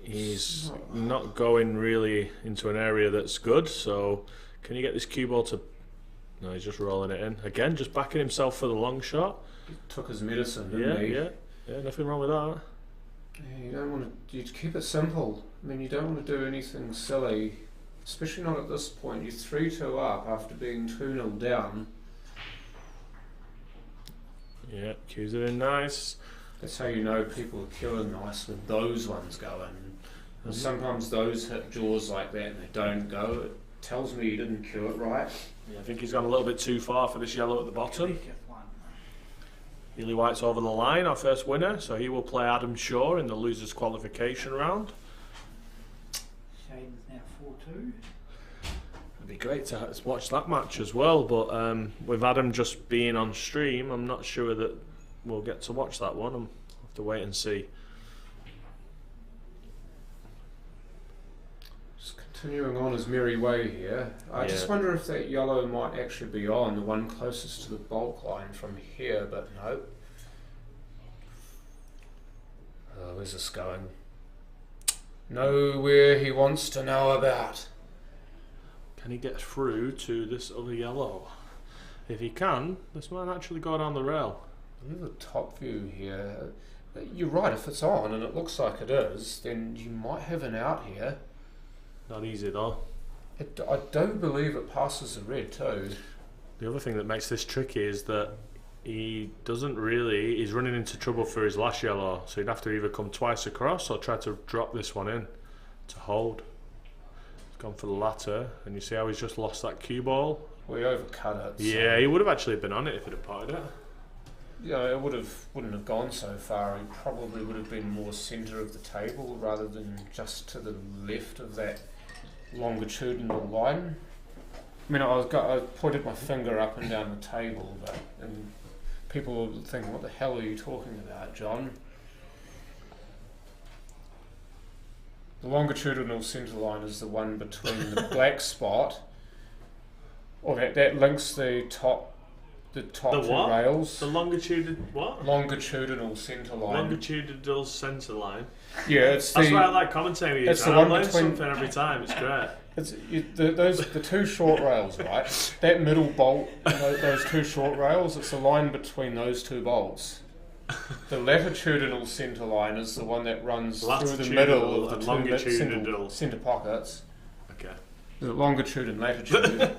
he's not going really into an area that's good. So can you get this cue ball to... No, he's just rolling it in. Again, just backing himself for the long shot. He took his medicine, didn't he? Yeah, nothing wrong with that. Yeah, you don't want to. You keep it simple. I mean, you don't want to do anything silly, especially not at this point. You're 3-2 up after being 2-0 down. Yeah, cues it in nice. That's how you know people are killing nice when those ones go in. And sometimes those hit jaws like that and they don't go. It tells me you didn't cue it right. Yeah, I think he's gone a little bit too far for this yellow at the bottom. Healy White's over the line, our first winner, so he will play Adam Shaw in the losers qualification round. Shaden's now 4-2. be great to watch that match as well, but with Adam just being on stream, I'm not sure that we'll get to watch that one. I'll have to wait and see. Just continuing on his merry way here. I just wonder if that yellow might actually be on, the one closest to the bulk line from here, but no. Oh, where's this going? Nowhere he wants to know about. Can he get through to this other yellow? If he can, this might actually go down the rail. Look at the top view here. You're right, if it's on, and it looks like it is, then you might have an out here. Not easy though. I don't believe it passes the red too. The other thing that makes this tricky is that he's running into trouble for his last yellow, so he'd have to either come twice across or try to drop this one in to hold. He's gone for the latter, and you see how he's just lost that cue ball? We overcut it. Yeah, he would have actually been on it if he'd have potted it. Yeah, it wouldn't have gone so far. He probably would have been more centre of the table rather than just to the left of that longitudinal line. I mean, I pointed my finger up and down the table, and people will think, what the hell are you talking about, John? The longitudinal centre line is the one between the black spot, or that links the top two rails. The longitudinal what? Longitudinal centre line. Longitudinal centre line. Yeah, that's why I like commentating. It's the one between something every time. It's great. It's the two short rails, right? That middle bolt, those two short rails. It's the line between those two bolts. The latitudinal centre line is the one that runs through the middle of the two centre pockets. Okay. The longitude and latitude.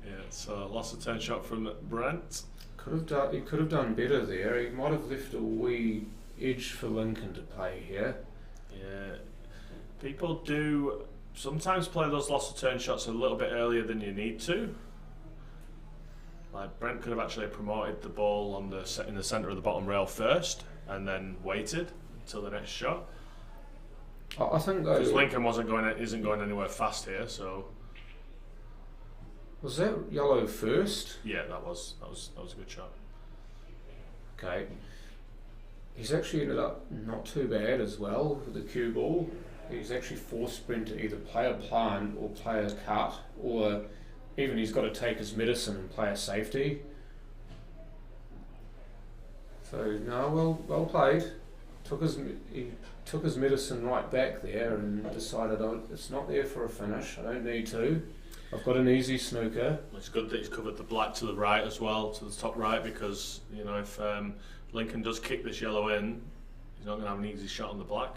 Yeah, so lost a 10 shot from Brent. He could have done better there. He might have left a wee edge for Lincoln to play here. Yeah. People do sometimes play those lost of turn shots a little bit earlier than you need to. Like Brent could have actually promoted the ball in the centre of the bottom rail first and then waited until the next shot. I think because Lincoln isn't going anywhere fast here, so. Was that yellow first? Yeah, that was a good shot. Okay. He's actually ended up not too bad as well with the cue ball. He's actually forced Brent to either play a plant or play a cut, or even he's got to take his medicine and play a safety. So no, well played. He took his medicine right back there and decided, it's not there for a finish. I don't need to. I've got an easy snooker. It's good that he's covered the black to the right as well, to the top right, because if Lincoln does kick this yellow in, he's not going to have an easy shot on the black.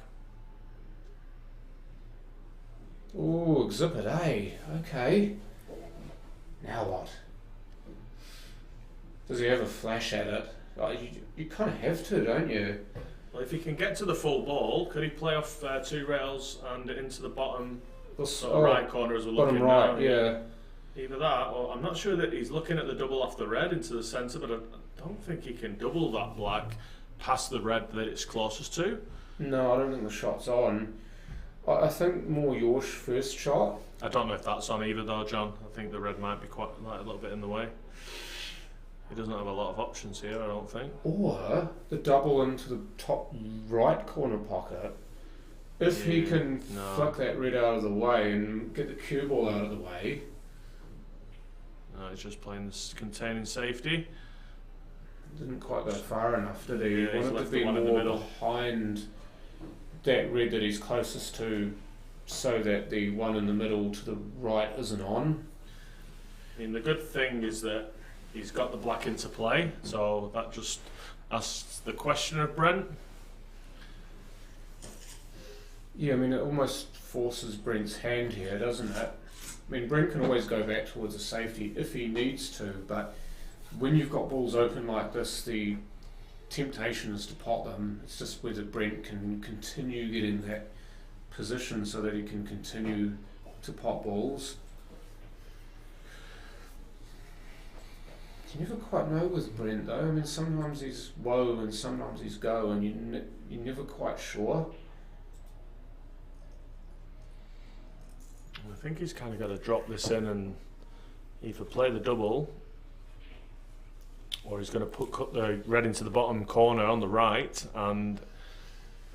Oh, exhibit A. Okay. Now what? Does he have a flash at it? Oh, you kind of have to, don't you? Well, if he can get to the full ball, could he play off two rails and into the bottom right corner as we're looking bottom right, now? Yeah. Either that, or I'm not sure that he's looking at the double off the red into the centre, but I don't think he can double that black past the red that it's closest to. No, I don't think the shot's on. I think more Yorsh first shot. I don't know if that's on either though, John. I think the red might be quite a little bit in the way. He doesn't have a lot of options here, I don't think. Or the double into the top right corner pocket. If he can flick that red out of the way and get the cue ball out of the way. No, he's just playing this containing safety. Didn't quite go far enough, did he? Yeah, he wanted to be more behind that red that he's closest to, so that the one in the middle to the right isn't on. I mean, the good thing is that he's got the black into play, so that just asks the question of Brent. Yeah, I mean, it almost forces Brent's hand here, doesn't it? I mean, Brent can always go back towards a safety if he needs to, but when you've got balls open like this, the temptation is to pot them. It's just whether Brent can continue getting that position so that he can continue to pot balls. You never quite know with Brent though. I mean, sometimes he's woe and sometimes he's go, and you're never quite sure. think he's kind of got to drop this in and either play the double, or he's going to cut the red into the bottom corner on the right, and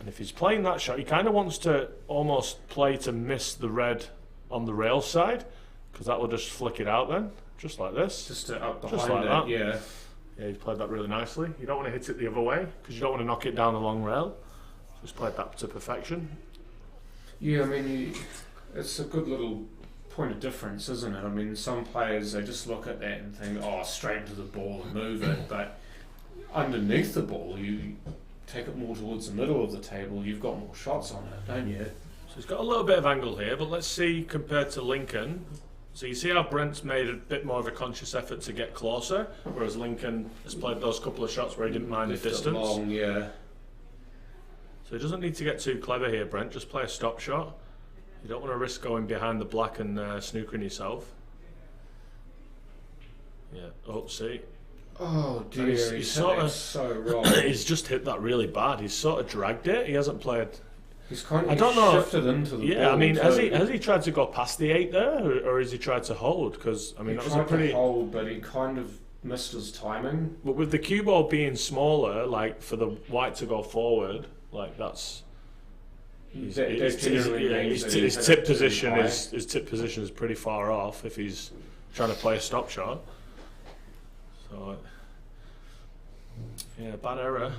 if he's playing that shot, he kind of wants to almost play to miss the red on the rail side, because that will just flick it out then, just like this. Just up behind just like it, that. yeah. Yeah, he's played that really nicely. You don't want to hit it the other way, because you don't want to knock it down the long rail. Just played that to perfection. Yeah, I mean, it's a good little point of difference, isn't it? I mean, some players, they just look at that and think, oh, straight into the ball and move it, but underneath the ball, you take it more towards the middle of the table, you've got more shots on it, don't you? So he's got a little bit of angle here, but let's see compared to Lincoln. So you see how Brent's made a bit more of a conscious effort to get closer, whereas Lincoln has played those couple of shots where he didn't mind the distance. Long, yeah. So he doesn't need to get too clever here, Brent. Just play a stop shot. You don't want to risk going behind the black and snookering yourself. Yeah. Oh, see. Oh dear, he's sort of so wrong. He's just hit that really bad. He's sort of dragged it. He hasn't played. He's kind of I don't know. shifted into the ball. Yeah, I mean, has he tried to go past the 8 there, or has he tried to hold? Because I mean, he that was tried a pretty. to hold, but he kind of missed his timing. But with the cue ball being smaller, like for the white to go forward, like that's. His tip position is pretty far off if he's trying to play a stop shot. So yeah, bad error.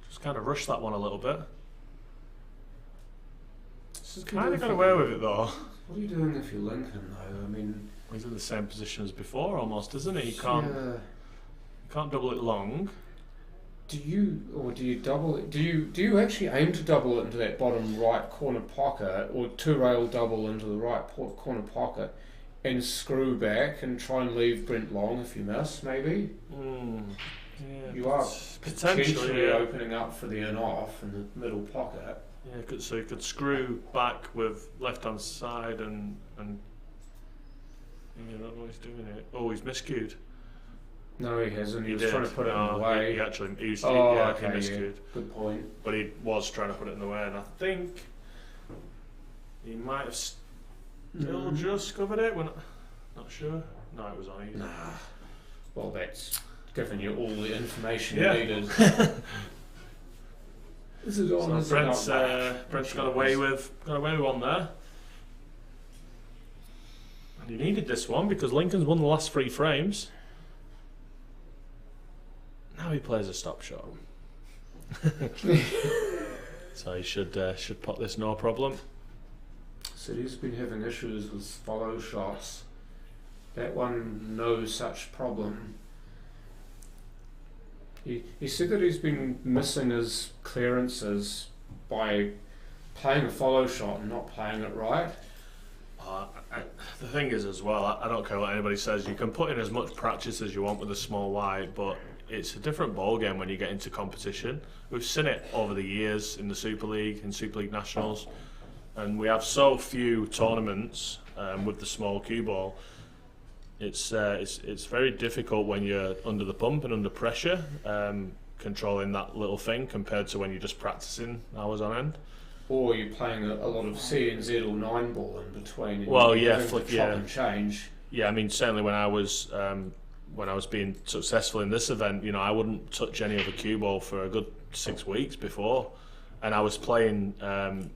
Just kind of rushed that one a little bit. He's kind of got away with it though. What are you doing if you're Lincoln though? I mean, he's in the same position as before almost, isn't he? He can't double it long. Do you double it? Do you actually aim to double it into that bottom right corner pocket, or two rail double into the right corner pocket, and screw back and try and leave Brent long if you miss, maybe? Yeah, you are potentially yeah. opening up for the in off in the middle pocket. Yeah, so you could screw back with left hand side and yeah, I don't know what he's doing here. Oh, he's miscued. No, he hasn't. He was trying to put it in the way. He miscued. Good point. But he was trying to put it in the way, and I think he might have still just covered it. We're not sure. No, it was on easy. Nah. Well, that's given you all the information you needed. This is on. So Brent's got away with one there. And he needed this one because Lincoln's won the last 3 frames. Now he plays a stop shot. So he should pot this no problem. So he's been having issues with follow shots. That one, no such problem. He said that he's been missing his clearances by playing a follow shot and not playing it right. The thing is as well, I don't care what anybody says, you can put in as much practice as you want with a small white, but it's a different ball game when you get into competition. We've seen it over the years in the Super League, in Super League Nationals, and we have so few tournaments with the small cue ball. It's very difficult when you're under the pump and under pressure, controlling that little thing compared to when you're just practicing hours on end. Or you're playing a lot of CNZ or 9 ball in between. And chop and change. Yeah, I mean certainly when I was being successful in this event, you know, I wouldn't touch any other cue ball for a good 6 weeks before, and I was playing down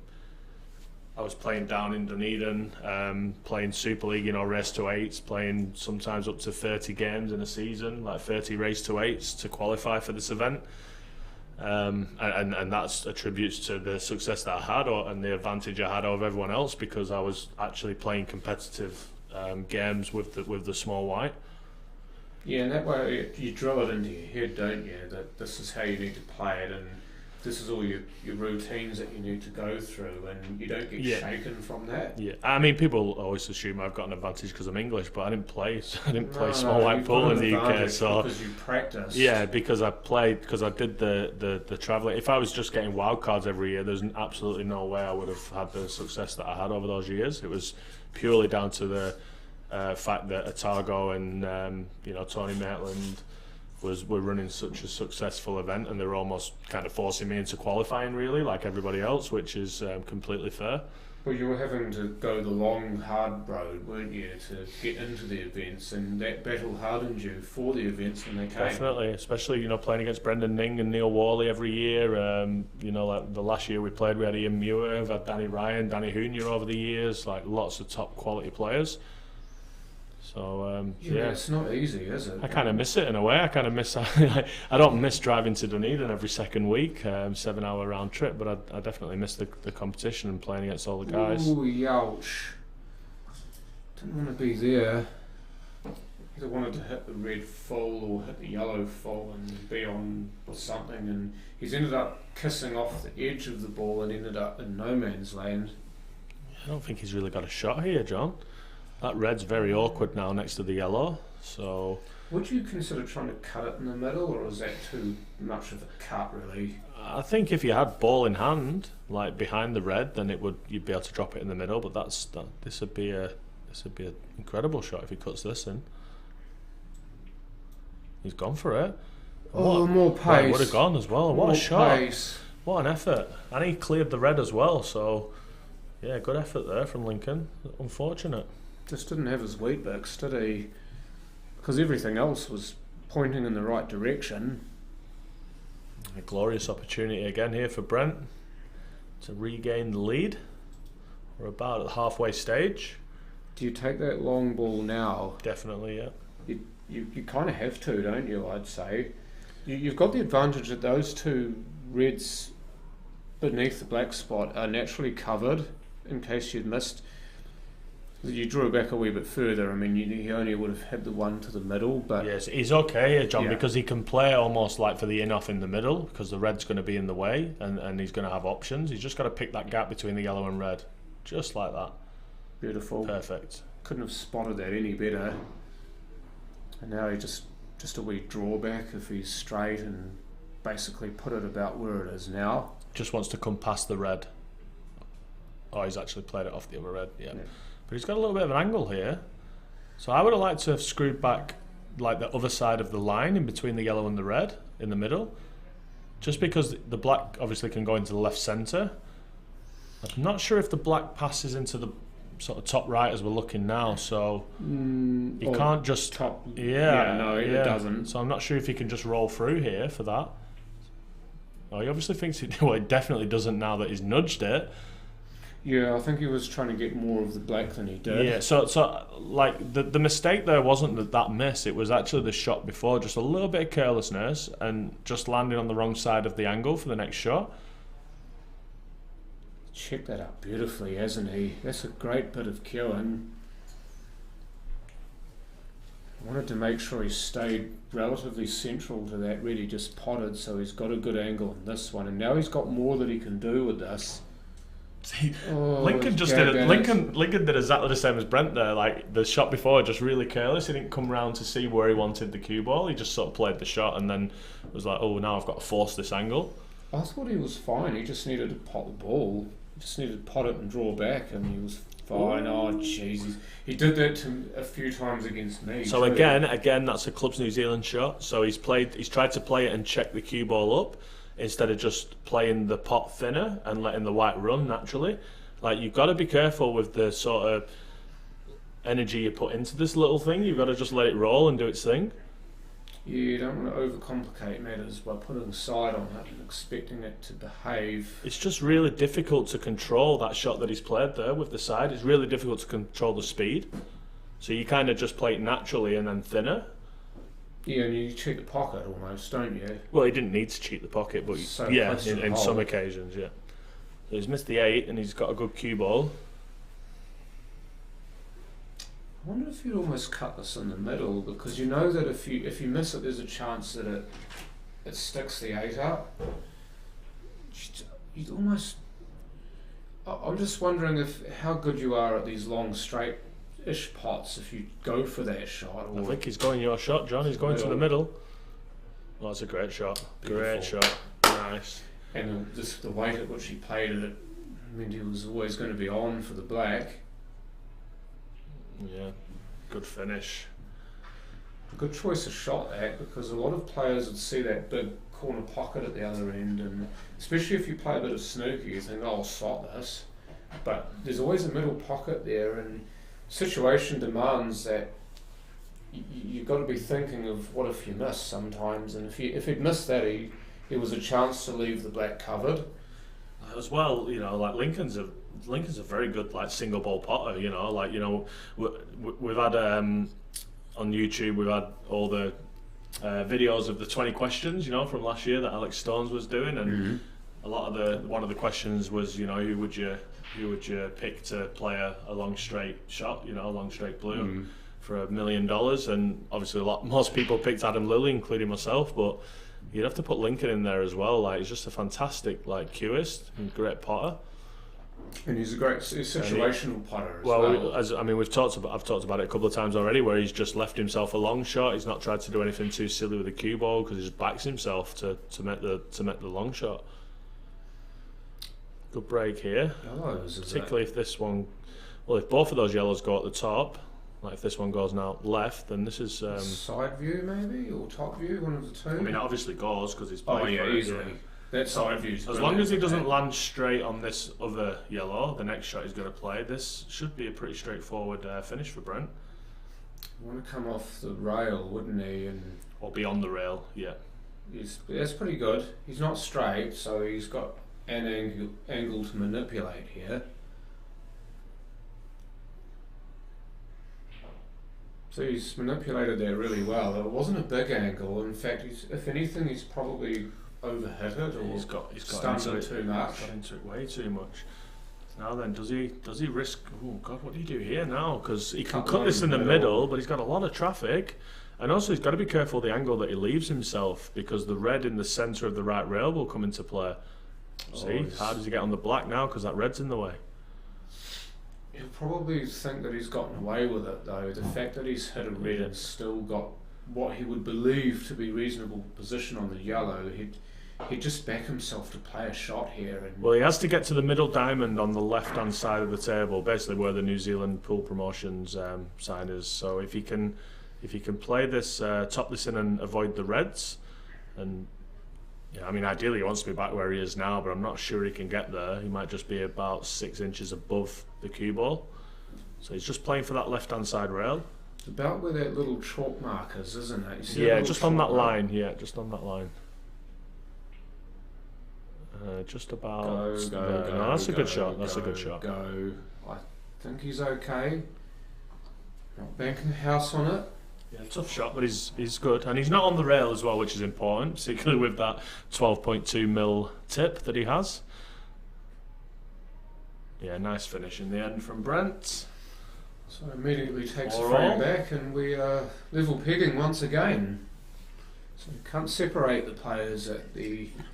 in Dunedin, playing Super League, you know, race to 8s, playing sometimes up to 30 games in a season, like 30 race to 8s to qualify for this event. And that's attributes to the success that I had and the advantage I had over everyone else, because I was actually playing competitive games with the small white. Yeah, and that way you drill it into your head, don't you? That this is how you need to play it, and this is all your routines that you need to go through, and you don't get shaken from that. Yeah, I mean, people always assume I've got an advantage because I'm English, but I didn't play small white pool in the UK, so because you practiced. Yeah, because I did the travelling. If I was just getting wild cards every year, there's absolutely no way I would have had the success that I had over those years. It was purely down to the fact that Otago and Tony Maitland were running such a successful event, and they were almost kind of forcing me into qualifying, really, like everybody else, which is completely fair. Well, you were having to go the long, hard road, weren't you, to get into the events, and that battle hardened you for the events when they came. Definitely, especially playing against Brendan Ning and Neil Worley every year. Like the last year we played, we had Ian Muir, we've had Danny Ryan, Danny Hunya over the years, like lots of top quality players. So it's not easy, is it? I kind of miss it in a way. I kind of miss. I don't miss driving to Dunedin every second week, 7-hour round trip, but I definitely miss the competition and playing against all the guys. Ooh, youch! Didn't want to be there. Either wanted to hit the red full or hit the yellow full and be on something, and he's ended up kissing off the edge of the ball and ended up in no man's land. I don't think he's really got a shot here, John. That red's very awkward now next to the yellow, so... Would you consider trying to cut it in the middle, or is that too much of a cut, really? I think if you had ball in hand, like behind the red, then you'd be able to drop it in the middle, but this would be an incredible shot if he cuts this in. He's gone for it. More pace. Right, would have gone as well. What a shot. Pace. What an effort. And he cleared the red as well, so... Yeah, good effort there from Lincoln. Unfortunate. Just didn't have his wheat bix, did he? Because everything else was pointing in the right direction. A glorious opportunity again here for Brent to regain the lead. We're about at the halfway stage. Do you take that long ball now? Definitely, yeah. You kind of have to, don't you, I'd say. You've got the advantage that those two reds beneath the black spot are naturally covered in case you'd missed. You drew it back a wee bit further. I mean, he only would have had the one to the middle, but... Yes, he's okay here, John, because he can play almost like for the in-off in the middle, because the red's going to be in the way, and he's going to have options. He's just got to pick that gap between the yellow and red. Just like that. Beautiful. Perfect. Couldn't have spotted that any better. And now he just a wee drawback if he's straight and basically put it about where it is now. Just wants to come past the red. Oh, he's actually played it off the other red, yeah. But he's got a little bit of an angle here. So I would have liked to have screwed back like the other side of the line in between the yellow and the red in the middle. Just because the black obviously can go into the left centre. I'm not sure if the black passes into the sort of top right as we're looking now, so you can't just... Top, it doesn't. So I'm not sure if he can just roll through here for that. Oh, he obviously thinks he definitely doesn't now that he's nudged it. Yeah, I think he was trying to get more of the black than he did. Yeah, so like the mistake there wasn't that miss, it was actually the shot before, just a little bit of carelessness and just landing on the wrong side of the angle for the next shot. Checked that up beautifully, hasn't he? That's a great bit of cueing. I wanted to make sure he stayed relatively central to that red he just potted, so he's got a good angle on this one, and now he's got more that he can do with this. See, Lincoln just did it. Lincoln did exactly the same as Brent there. Like the shot before, just really careless. He didn't come round to see where he wanted the cue ball. He just sort of played the shot and then was like, "Oh, now I've got to force this angle." I thought he was fine. He just needed to pot the ball. He just needed to pot it and draw back, and he was fine. Oh, jeez, he did that to a few times against me. So too. again, that's a Clubs New Zealand shot. So he's tried to play it and check the cue ball up, instead of just playing the pot thinner and letting the white run naturally. Like, you've got to be careful with the sort of energy you put into this little thing. You've got to just let it roll and do its thing. Yeah, you don't want to overcomplicate matters by putting a side on it and expecting it to behave. It's just really difficult to control that shot that he's played there with the side. It's really difficult to control the speed. So you kind of just play it naturally and then thinner. Yeah, and you cheat the pocket almost, don't you? Well, he didn't need to cheat the pocket, but So yeah, close to the in hole. some occasions, yeah. So he's missed the 8 and he's got a good cue ball. I wonder if you'd almost cut this in the middle, because you know that if you miss it, there's a chance that it sticks the 8 up. You'd almost... I'm just wondering how good you are at these long straight-ish pots if you go for that shot. Or I think he's going your shot, John. He's going to the middle. Well, that's a great shot. Great shot. Nice. And just the weight at which he played it meant he was always going to be on for the black. Yeah, good finish. Good choice of shot, that, because a lot of players would see that big corner pocket at the other end, and especially if you play a bit of snooker, you think, "Oh, I'll slot this," but there's always a middle pocket there, and situation demands that you've got to be thinking of what if you miss sometimes, and if he'd missed that, he was a chance to leave the black covered. As well, you know, like Lincoln's a very good like single ball potter. You know, like, you know, we've had on YouTube, we've had all the videos of the 20 questions, you know, from last year that Alex Stones was doing, and a lot of one of the questions was, you know, who would you pick to play a long straight shot, you know, a long straight blue for $1 million, and obviously most people picked Adam Lilly, including myself, but you'd have to put Lincoln in there as well. Like, he's just a fantastic like cueist and great potter. And he's a great situational putter as well. I've talked about it a couple of times already, where he's just left himself a long shot. He's not tried to do anything too silly with the cue ball because he just backs himself to make the long shot. Good break here. Yellows, particularly if this one, well, if both of those yellows go at the top, like if this one goes now left, then this is side view maybe, or top view, one of the two. I mean, it obviously goes because it's played for it, easily. Yeah. That side view. As long as he doesn't land straight on this other yellow, the next shot he's going to play, this should be a pretty straightforward finish for Brent. He'd want to come off the rail, wouldn't he? Or be on the rail, yeah. That's pretty good. He's not straight, so he's got an angle to manipulate here. So he's manipulated that really well. It wasn't a big angle. In fact, if anything, he's probably overhit it, or he's got stunned it too much. Got into it way too much. Now then, does he risk? Oh God, what do you do here now? Because he can cut this in the middle, but he's got a lot of traffic, and also he's got to be careful the angle that he leaves himself, because the red in the centre of the right rail will come into play. See, how does he get on the black now? Because that red's in the way. He'll probably think that he's gotten away with it, though. The fact that he's hit a red and still got what he would believe to be reasonable position on the yellow, he'd just back himself to play a shot here. And well, he has to get to the middle diamond on the left-hand side of the table, basically where the New Zealand Pool Promotions sign is. So if he can play this, top this in and avoid the reds, and yeah, I mean, ideally he wants to be back where he is now, but I'm not sure he can get there. He might just be about 6 inches above the cue ball. So he's just playing for that left-hand side rail. It's about where that little chalk mark is, isn't it? Yeah, just on that line. Yeah, just on that line. Just about. Go, no, that's a good shot. That's a good shot. Go. I think he's okay. Not banking the house on it. Yeah, tough shot, but he's good, and he's not on the rail as well, which is important, particularly with that 12.2 mil tip that he has. Yeah, nice finish in the end from Brent. So immediately takes a frame back, and we are level pegging once again. So you can't separate the players at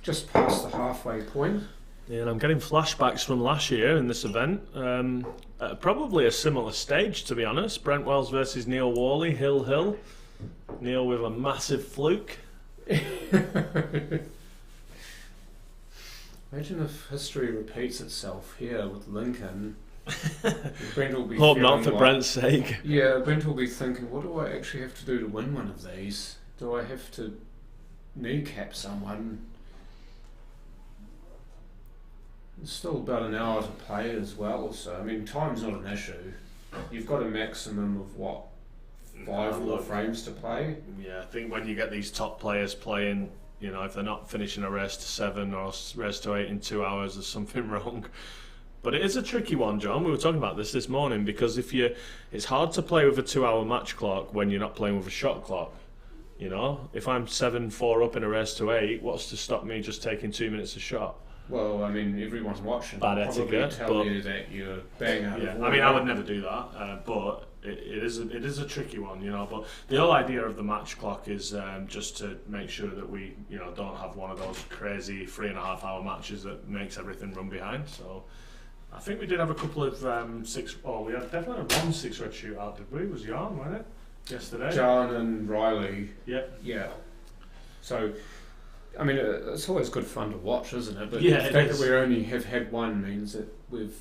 just past the halfway point. Yeah, and I'm getting flashbacks from last year in this event. Probably a similar stage, to be honest. Brent Wells versus Neil Worley, Hill. Neil with a massive fluke. Imagine if history repeats itself here with Lincoln. Brent will be hope not, for Brent's sake. Yeah, Brent will be thinking, what do I actually have to do to win one of these? Do I have to kneecap someone? There's still about an hour to play as well, so I mean, time's not an issue. You've got a maximum of what, 5 more frames to play? Yeah, I think when you get these top players playing, you know, if they're not finishing a race to 7 or race to 8 in 2 hours, there's something wrong. But it is a tricky one, John. We were talking about this morning, because it's hard to play with a 2-hour match clock when you're not playing with a shot clock. You know, if I'm 7-4 up in a race to 8, what's to stop me just taking 2 minutes a shot? Well, I mean, everyone's watching. Bad etiquette, tell you that you're bang out of order. I mean, I would never do that, but it is a tricky one, you know. But the whole idea of the match clock is just to make sure that we, you know, don't have one of those crazy 3.5-hour matches that makes everything run behind. So I think we did have a couple of we had definitely one 6-red shootout, did we? It was Yarn, wasn't it? Yesterday. John and Riley. Yeah. So, I mean, it's always good fun to watch, isn't it? But yeah, the fact that we only have had one means that we've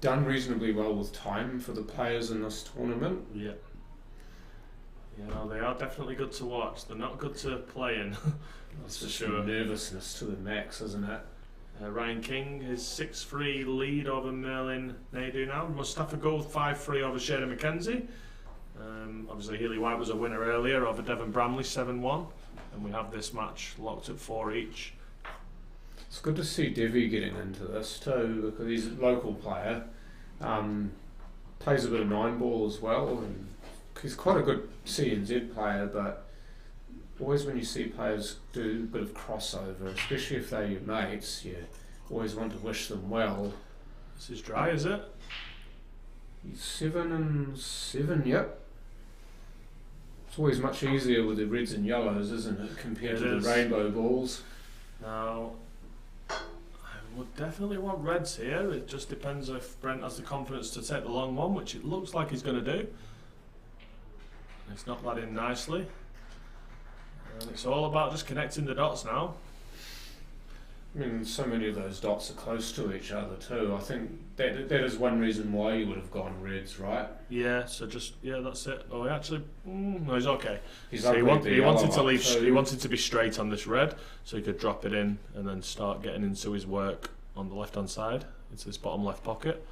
done reasonably well with time for the players in this tournament. Yeah. You know, they are definitely good to watch. They're not good to play in. That's for sure. Nervousness to the max, isn't it? Ryan King, his 6-3 lead over Merlin Naidu now. Mustafa Gould 5-3 over Shayna McKenzie. Obviously Healy White was a winner earlier over Devon Bramley 7-1, and we have this match locked at 4 each. It's good to see Devi getting into this too, because he's a local player. Plays a bit of 9-ball as well, and he's quite a good CNZ player, but always when you see players do a bit of crossover, especially if they're your mates, you always want to wish them well. This is dry, is it? He's 7-7, yep. It's always much easier with the reds and yellows, isn't it, compared to the rainbow balls. Now, I would definitely want reds here. It just depends if Brent has the confidence to take the long one, which it looks like he's going to do. He's knocked that in nicely. And it's all about just connecting the dots now. I mean, so many of those dots are close to each other too. I think that is one reason why you would have gone reds, right? Yeah, so that's it. Oh, actually, no, he's okay. So he wanted to be straight on this red, so he could drop it in and then start getting into his work on the left-hand side, into this bottom left pocket.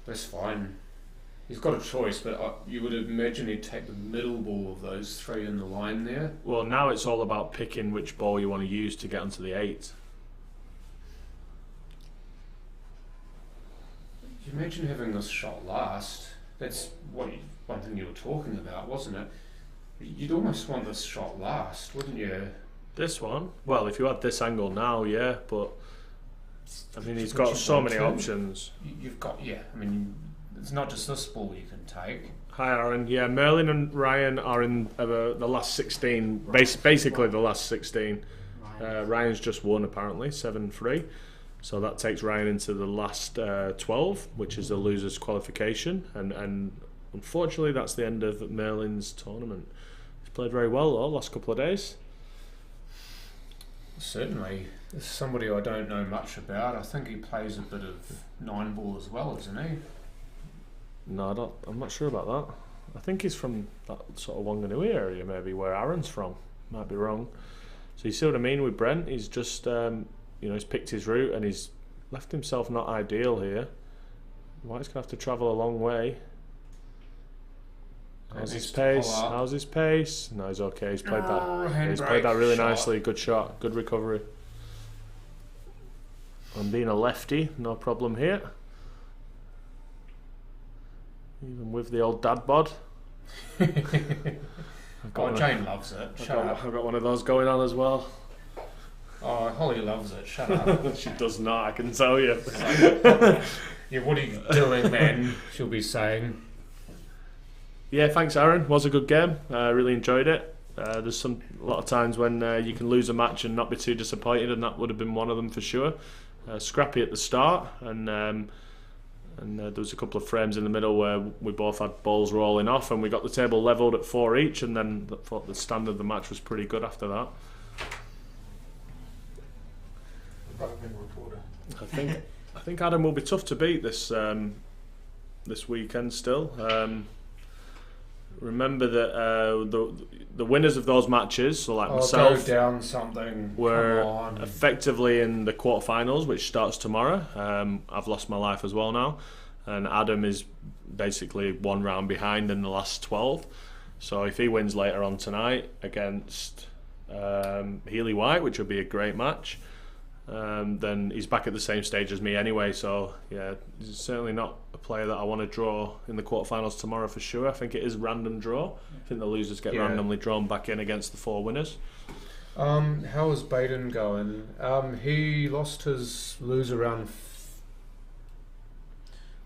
That's fine. He's got a choice, but you would imagine he'd take the middle ball of those 3 in the line there. Well, now it's all about picking which ball you want to use to get onto the 8. You imagine having this shot last. That's one thing you were talking about, wasn't it? You'd almost want this shot last, wouldn't you? This one? Well, if you had this angle now, yeah, but I mean, he's got so many options. You've got, I mean, it's not just this ball you can take. Hi Aaron, yeah, Merlin and Ryan are in the last 16, basically the last 16. Ryan's just won apparently, 7-3. So that takes Ryan into the last 12, which is the loser's qualification. And unfortunately that's the end of Merlin's tournament. He's played very well though, last couple of days. Certainly. This is somebody I don't know much about. I think he plays a bit of 9-ball as well, isn't he? No, I'm not sure about that. I think he's from that sort of Wanganui area, maybe, where Aaron's from. Might be wrong. So you see what I mean with Brent? He's just, he's picked his route and he's left himself not ideal here. White's going to have to travel a long way. How's his pace? No, he's okay. He's played that. He's played that really nicely. Good shot. Good recovery. And being a lefty, no problem here. Even with the old dad bod. Jane loves it. I've got one of those going on as well. Oh, Holly loves it. Shut up. She does not, I can tell you. Yeah, what are you doing, man? She'll be saying. Yeah, thanks, Aaron. Was a good game. I really enjoyed it. There's a lot of times when you can lose a match and not be too disappointed, and that would have been one of them for sure. Scrappy at the start, and there was a couple of frames in the middle where we both had balls rolling off, and we got the table levelled at 4 each, and then thought the standard of the match was pretty good after that. I think Adam will be tough to beat this weekend still. Remember that the winners of those matches, so like myself, go down something. Were effectively in the quarterfinals, which starts tomorrow. I've lost my life as well now, and Adam is basically 1 round behind in the last 12. So if he wins later on tonight against Healy White, which would be a great match, then he's back at the same stage as me anyway. So yeah, he's certainly not a player that I want to draw in the quarterfinals tomorrow for sure. I think it is random draw. I think the losers get randomly drawn back in against the 4 winners. How is Baden going? He lost his loser round.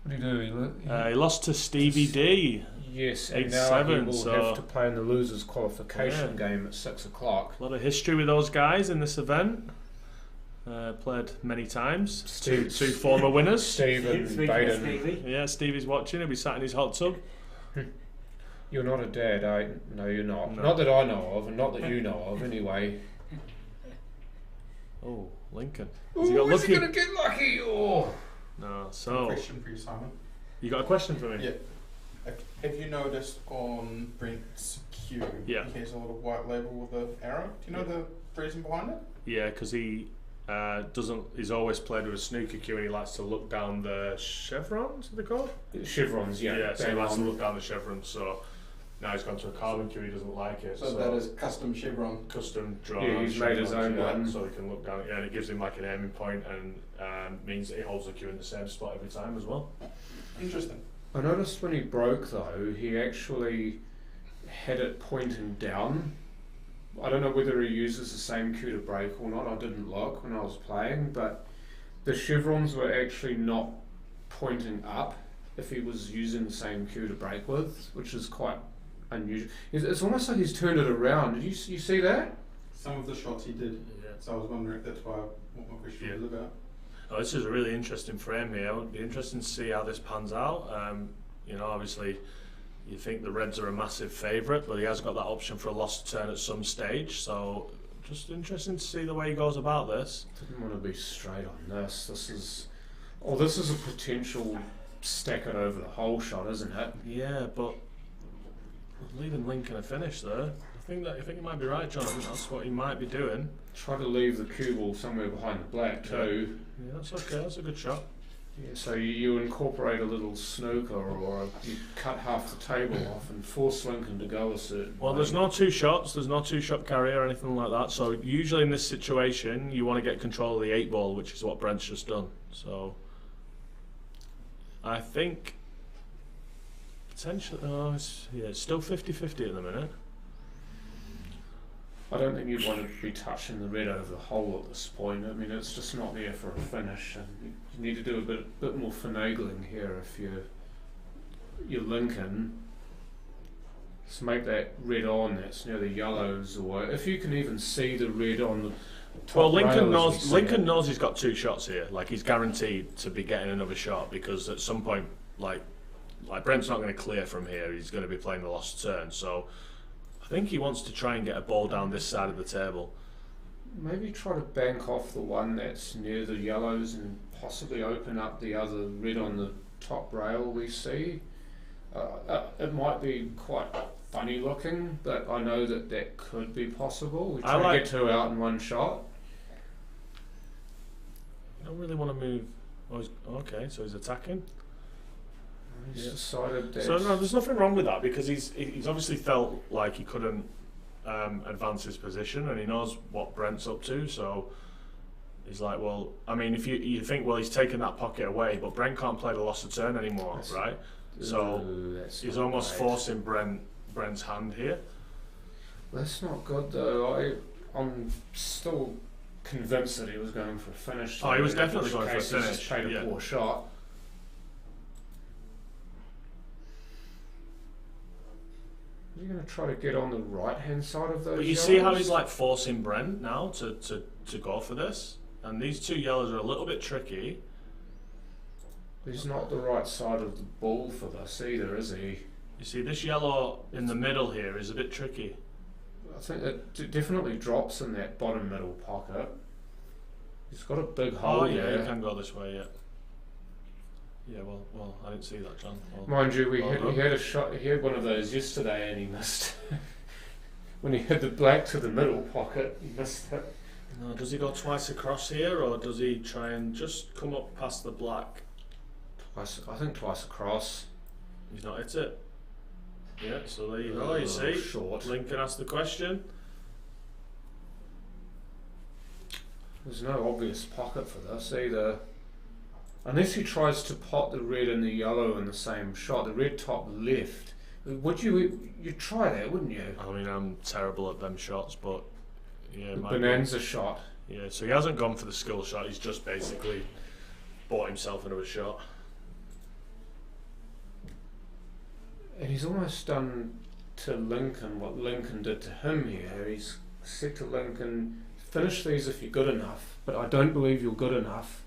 What did he do? He lost to Stevie D. Yes, and now he will have to play in the losers qualification game at 6 o'clock. A lot of history with those guys in this event. Played many times. Two former winners. Steve and Baden. Stevie. Yeah, Stevie's watching. He'll be sat in his hot tub. You're not a dad, eh? No, you're not. No. Not that I know of, and not that you know of, anyway. Oh, Lincoln. Is he going to get lucky? Oh. No, so... Question for you, Simon. You got a question for me? Yeah. Have you noticed on Brent's cue, yeah, he has a little white label with an arrow? Do you know the reason behind it? Yeah, because he doesn't. He's always played with a snooker cue, and he likes to look down the chevrons. Are they called? Chevrons, yeah. Yeah, so he likes to on. look down the chevrons. So now he's gone to a carbon cue. He doesn't like it. So that is custom chevron. Custom drawn. Yeah, he's made his own one. so he can look down. Yeah, and it gives him like an aiming point, and means that he holds the cue in the same spot every time as well. Interesting. I noticed when he broke though, he actually had it pointing down. I don't know whether he uses the same cue to break or not. I didn't look when I was playing, but the chevrons were actually not pointing up if he was using the same cue to break with, which is quite unusual. It's almost like he's turned it around. Did you see that? Some of the shots he did. Yeah. So I was wondering, that's why what my question was about. Oh, this is a really interesting frame here. It would be interesting to see how this pans out. Obviously, you think the Reds are a massive favourite, but he has got that option for a lost turn at some stage. So, just interesting to see the way he goes about this. Didn't want to be straight on this. This is a potential stack it over the hole shot, isn't it? Yeah, but leaving Lincoln a finish there. I think you might be right, John. I think that's what he might be doing. Try to leave the cue ball somewhere behind the black too. Yeah, that's okay. That's a good shot. Yeah, so you incorporate a little snooker, or you cut half the table off and force Lincoln to go a certain Well, way. there's no two shots. There's no two-shot carrier or anything like that. So usually in this situation, you want to get control of the 8-ball, which is what Brent's just done. So I think potentially, it's still 50-50 at the minute. I don't think you'd want to be touching the red over the hole at this point. I mean, it's just not there for a finish, and you need to do a bit more finagling here if you're Lincoln. Just make that red on that's near the yellows, or if you can even see the red on the top. Well, Lincoln rail as we see Lincoln it. knows he's got two shots here. Like, he's guaranteed to be getting another shot, because at some point, like Brent's not going to clear from here. He's going to be playing the lost turn. So I think he wants to try and get a ball down this side of the table. Maybe try to bank off the one that's near the yellows and possibly open up the other red on the top rail we see. It might be quite funny looking, but I know that could be possible. We try to get two out in one shot. I don't really want to move. Okay, so he's attacking. He's decided that. So no, there's nothing wrong with that, because he's obviously felt like he couldn't advance his position, and he knows what Brent's up to. So he's like, well, I mean, if you think, well, he's taken that pocket away, but Brent can't play the lost of turn anymore, right? So he's almost forcing Brent's hand here. That's not good though. I'm still convinced that he was going for a finish. Oh, he was definitely going for a He's finish. just played a Yeah. poor shot. Are you going to try to get on the right hand side of those? But you see how he's like forcing Brent now to go for this, and these two yellows are a little bit tricky. He's not the right side of the ball for this either, is he? You see, this yellow in the middle here is a bit tricky. I think it definitely drops in that bottom middle pocket. He's got a big hole Oh yeah, there. you can go this way. Yeah. Yeah. Well, I didn't see that, John. Well, Mind you, he done. had a shot. He had one of those yesterday, and he missed. When he hit the black to the middle pocket, he missed it. no, does he go twice across here, or does he try and just come up past the black? I think twice across. He's not hit it. Yeah. So there you go. You see, Short. Lincoln asked the question. There's no obvious pocket for this either. Unless he tries to pot the red and the yellow in the same shot, the red top left. Would you'd try that, wouldn't you? I mean, I'm terrible at them shots, but yeah, The might be. bonanza shot. Yeah, so he hasn't gone for the skill shot. He's just basically bought himself into a shot. And he's almost done to Lincoln what Lincoln did to him here. He's said to Lincoln, finish these if you're good enough, but I don't believe you're good enough.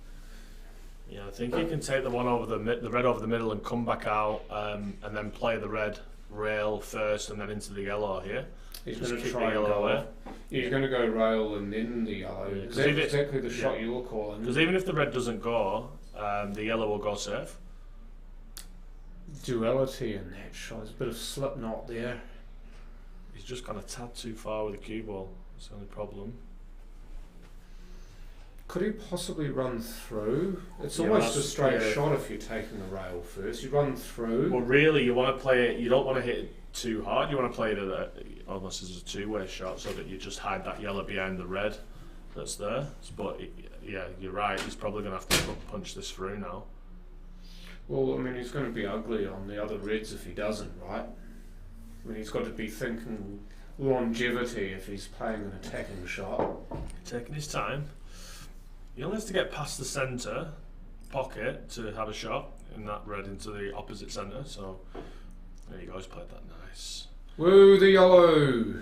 Yeah, I think he can take the one over the red over the middle and come back out, and then play the red rail first and then into the yellow here. He's Just going to kick try the and yellow go away. off. Yeah, he's going to go rail and then the yellow. Yeah, Is 'cause that if it- exactly the shot yeah. you were calling? Because even if the red doesn't go, the yellow will go safe. Duality in that shot. There's a bit of slip knot there. He's just gone a tad too far with the cue ball. That's the only problem. Could he possibly run through? It's Yeah, almost a that's- straight yeah. shot if you're taking the rail first. You run through. Well, really, you want to play it. You don't want to hit it too hard. You want to play it almost as a two-way shot, so that you just hide that yellow behind the red that's there. But yeah, you're right. He's probably going to have to punch this through now. Well, I mean, he's going to be ugly on the other reds if he doesn't, right? I mean, he's got to be thinking longevity if he's playing an attacking shot. Taking his time. He only has to get past the centre pocket to have a shot in that red into the opposite centre. So there you go. He's played that nice. Woo, the yellow!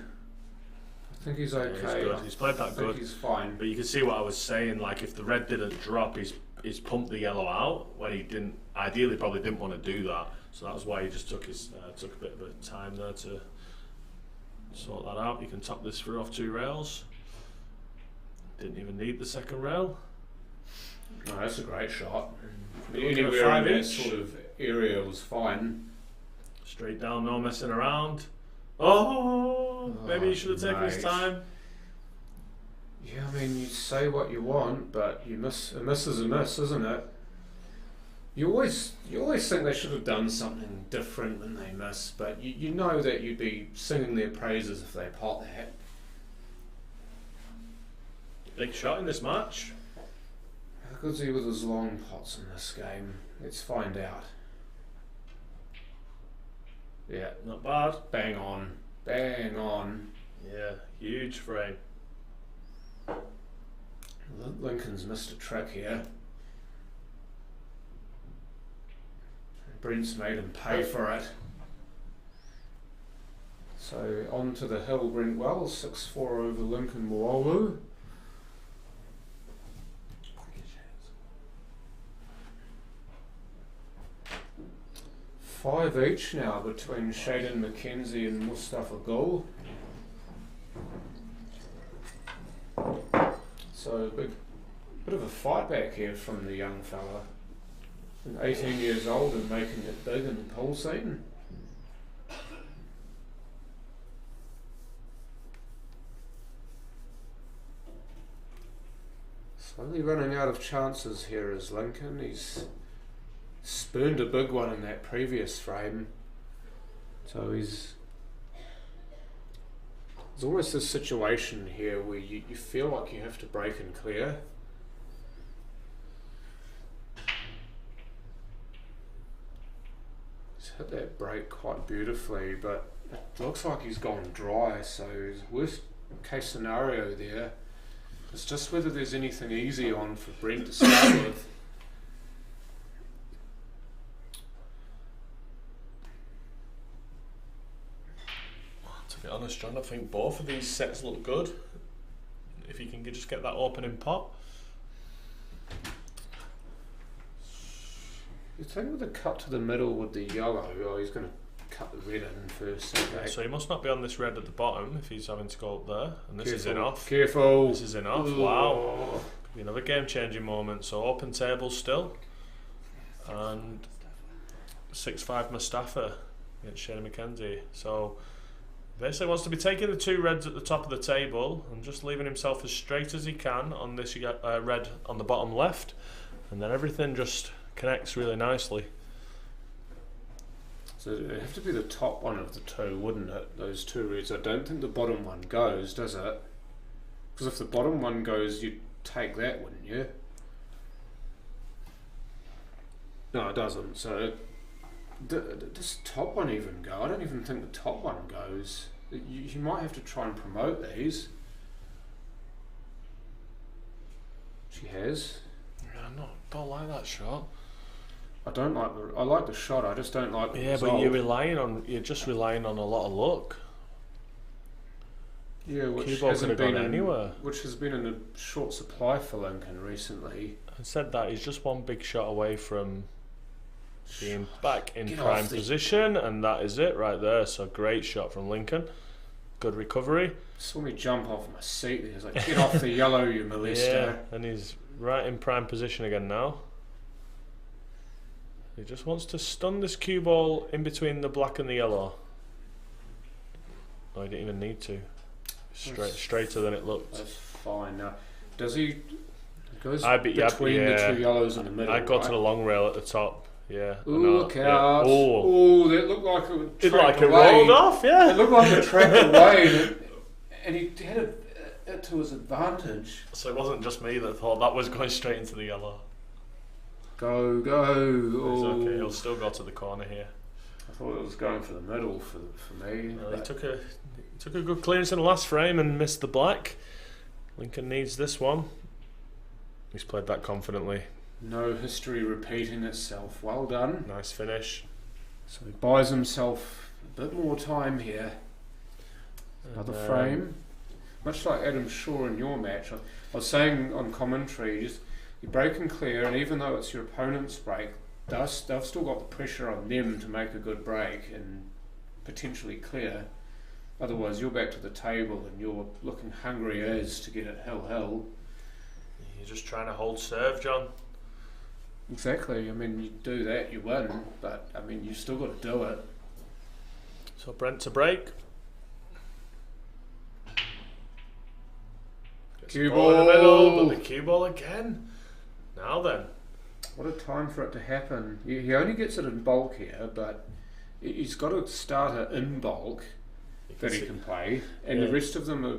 I think he's okay. Yeah, he's good. He's played that I think good. he's fine. But you can see what I was saying. Like if the red didn't drop, he's pumped the yellow out when he didn't. Ideally, probably didn't want to do that. So that was why he just took a bit of a time there to sort that out. You can top this through off two rails. Didn't even need the second rail. No, that's a great shot. Looking at Anywhere five in that each. sort of area was fine. Straight down, no messing around. Oh, maybe he should have taken his mate. time. Yeah, I mean, you say what you want, but you miss. A miss is a miss, isn't it? You always think they should have done something different when they miss, but you know that you'd be singing their praises if they pot that. Big shot in this match. How good's he with his long pots in this game? Let's find out. Yeah, Not bad. bang on, bang on. Yeah, huge frame. Lincoln's missed a trick here. Brent's made him pay for it. So on to the hill, Brent Wells, 6-4 over Lincoln Moolu. 5 each now between Shaden McKenzie and Mustafa Gul. So bit of a fight back here from the young fella. 18 years old and making it big in the pool scene. Slowly running out of chances here is Lincoln. He's spooned a big one in that previous frame. So there's almost a situation here where you feel like you have to break and clear. He's hit that break quite beautifully, but it looks like he's gone dry, so his worst case scenario there is just whether there's anything easy on for Brent to start with. To be honest, John, I think both of these sets look good. If you can just get that opening pot. You think with the cut to the middle with the yellow, oh, he's going to cut the red in first. Okay. So he must not be on this red at the bottom if he's having to go up there. And this is in off. Careful. This is in off. Wow. Could be another game-changing moment. So open table still. And 6-5 Mustafa against Shane McKenzie. So basically wants to be taking the two reds at the top of the table and just leaving himself as straight as he can on this red on the bottom left. And then everything just connects really nicely. So it'd have to be the top one of the two, wouldn't it? Those two reds. I don't think the bottom one goes, does it? Because if the bottom one goes, you'd take that, wouldn't you? No, it doesn't. So does the top one even go? I don't even think the top one goes. You might have to try and promote these. She has. Yeah, don't like that shot. I like the shot. I just don't like the Yeah, result. but you're just relying on a lot of luck. Yeah, which Cue ball hasn't could have been gone anywhere. Which has been in a short supply for Lincoln recently. And said that he's just one big shot away from being back in Get prime off the- position, and that is it right there. So great shot from Lincoln. Good recovery. Saw me jump off my seat there. He's like, get off the yellow, you molester. Yeah, and he's right in prime position again now. He just wants to stun this cue ball in between the black and the yellow. Oh, he didn't even need to. Straighter than it looked. That's fine. Now, does he It goes I be- yeah, between the two yellows in the middle. I got to right? the long rail at the top. Yeah. I Ooh, know, look yeah. out! Oh, Oh, that looked like it it tracked like it away. rolled off. Yeah. It looked like it tracked away, and he had it to his advantage. So it wasn't just me that thought that was going straight into the yellow. Go, go! It's Oh. okay. He'll still go to the corner here. I thought it was going for the middle for me. Well, he but took a good clearance in the last frame and missed the black. Lincoln needs this one. He's played that confidently. no history repeating itself. Well done. Nice finish. So he buys himself a bit more time here. Another And, frame. Much like Adam Shaw in your match. I was saying on commentary, you break and clear, and even though it's your opponent's break, they've still got the pressure on them to make a good break and potentially clear. Otherwise, you're back to the table and you're looking hungry as to get it hill. You're just trying to hold serve, John. Exactly. I mean, you do that, you win, but I mean, you've still got to do it. So Brent to break. Gets the Cue ball in the middle, ball. but the cue ball again. Now then. What a time for it to happen. He only gets it in bulk here, but he's got to start it in bulk that he can play, and the rest of them are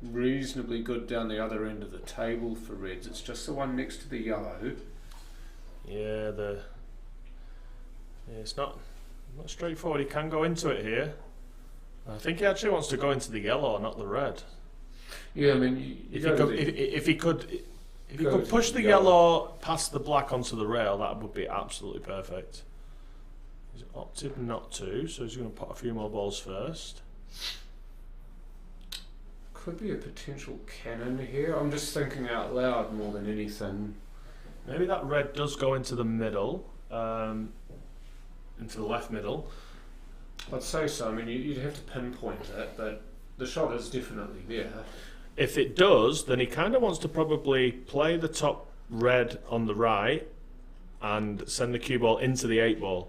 reasonably good down the other end of the table for Reds. It's just the one next to the yellow. Yeah, it's not straightforward. He can go into it here. I think he actually wants to go into the yellow, not the red. Yeah, I mean, If he could push the yellow past the black onto the rail, that would be absolutely perfect. He's opted not to, so he's going to put a few more balls first. could be a potential cannon here. I'm just thinking out loud more than anything. Maybe that red does go into the middle, into the left middle. I'd say so. I mean, you'd have to pinpoint it, but the shot is definitely there. If it does, then he kind of wants to probably play the top red on the right and send the cue ball into the 8 ball.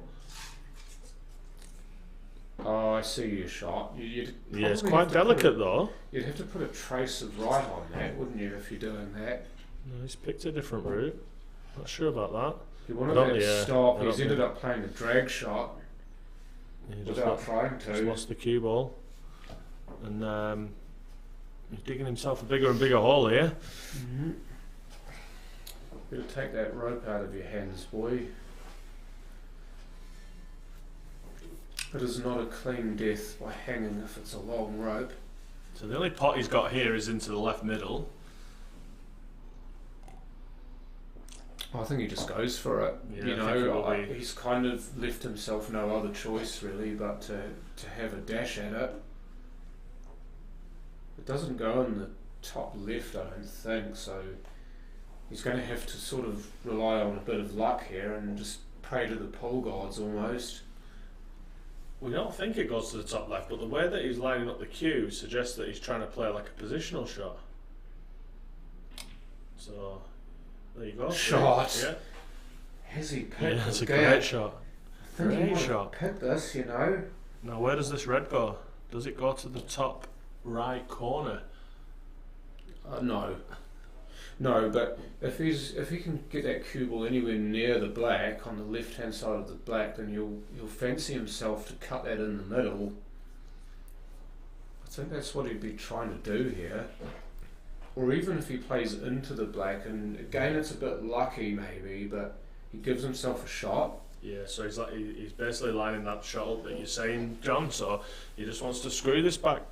Oh, I see your shot. You'd Yeah, it's probably quite have to delicate though. You'd have to put a trace of right on that, wouldn't you, if you're doing that? No, he's picked a different route. Not sure about that. You want I to don't- have yeah, stop. I He's don't ended up playing a drag shot He just without trying Just to. lost the cue ball, and he's digging himself a bigger and bigger hole here. Mm-hmm. Better take that rope out of your hands, boy. It is not a clean death by hanging if it's a long rope. So the only pot he's got here is into the left middle. I think he just goes for it. Yeah, You I think he will know, be. he's kind of left himself no other choice really but to have a dash at it. It doesn't go in the top left, I don't think, so he's going to have to sort of rely on a bit of luck here and just pray to the pull gods almost. We don't think it goes to the top left, but the way that he's lining up the cue suggests that he's trying to play like a positional shot. So there you go. Shot. Yeah, Has he picked yeah, it's a the great gap? shot. I think he Great might have shot. picked this, you know. Now where does this red go? Does it go to the top right corner? No, but if he can get that cue ball anywhere near the black on the left hand side of the black, then he'll fancy himself to cut that in the middle. I think that's what he'd be trying to do here. Or even if he plays into the black, and again it's a bit lucky maybe, but he gives himself a shot. Yeah, so he's basically lining that shot up that you're saying, John. So he just wants to screw this back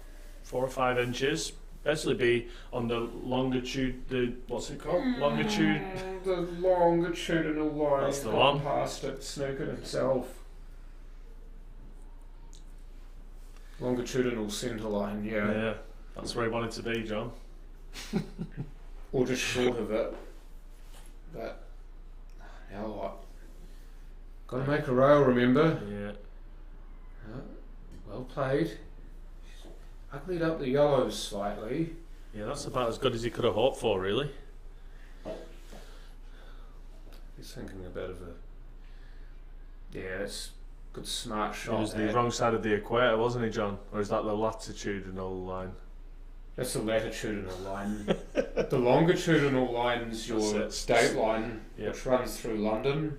4 or 5 inches. Basically be on the longitude, what's it called? Longitude. The longitudinal line. That's He's the gone one. past it, snookered himself. Longitudinal centre line, Yeah, that's where he wanted to be, John. or just short of it. But now what? Got to make a rail, remember? Yeah. Well played. Uglied up the yellows slightly. Yeah, that's about as good as he could have hoped for, really. He's thinking a bit of a. Yeah, it's good, smart He shot. was the wrong side of the equator, wasn't he, John? Or is that the latitudinal line? That's the latitudinal line. The longitudinal line's your That's it. date line, Yep. which runs through London.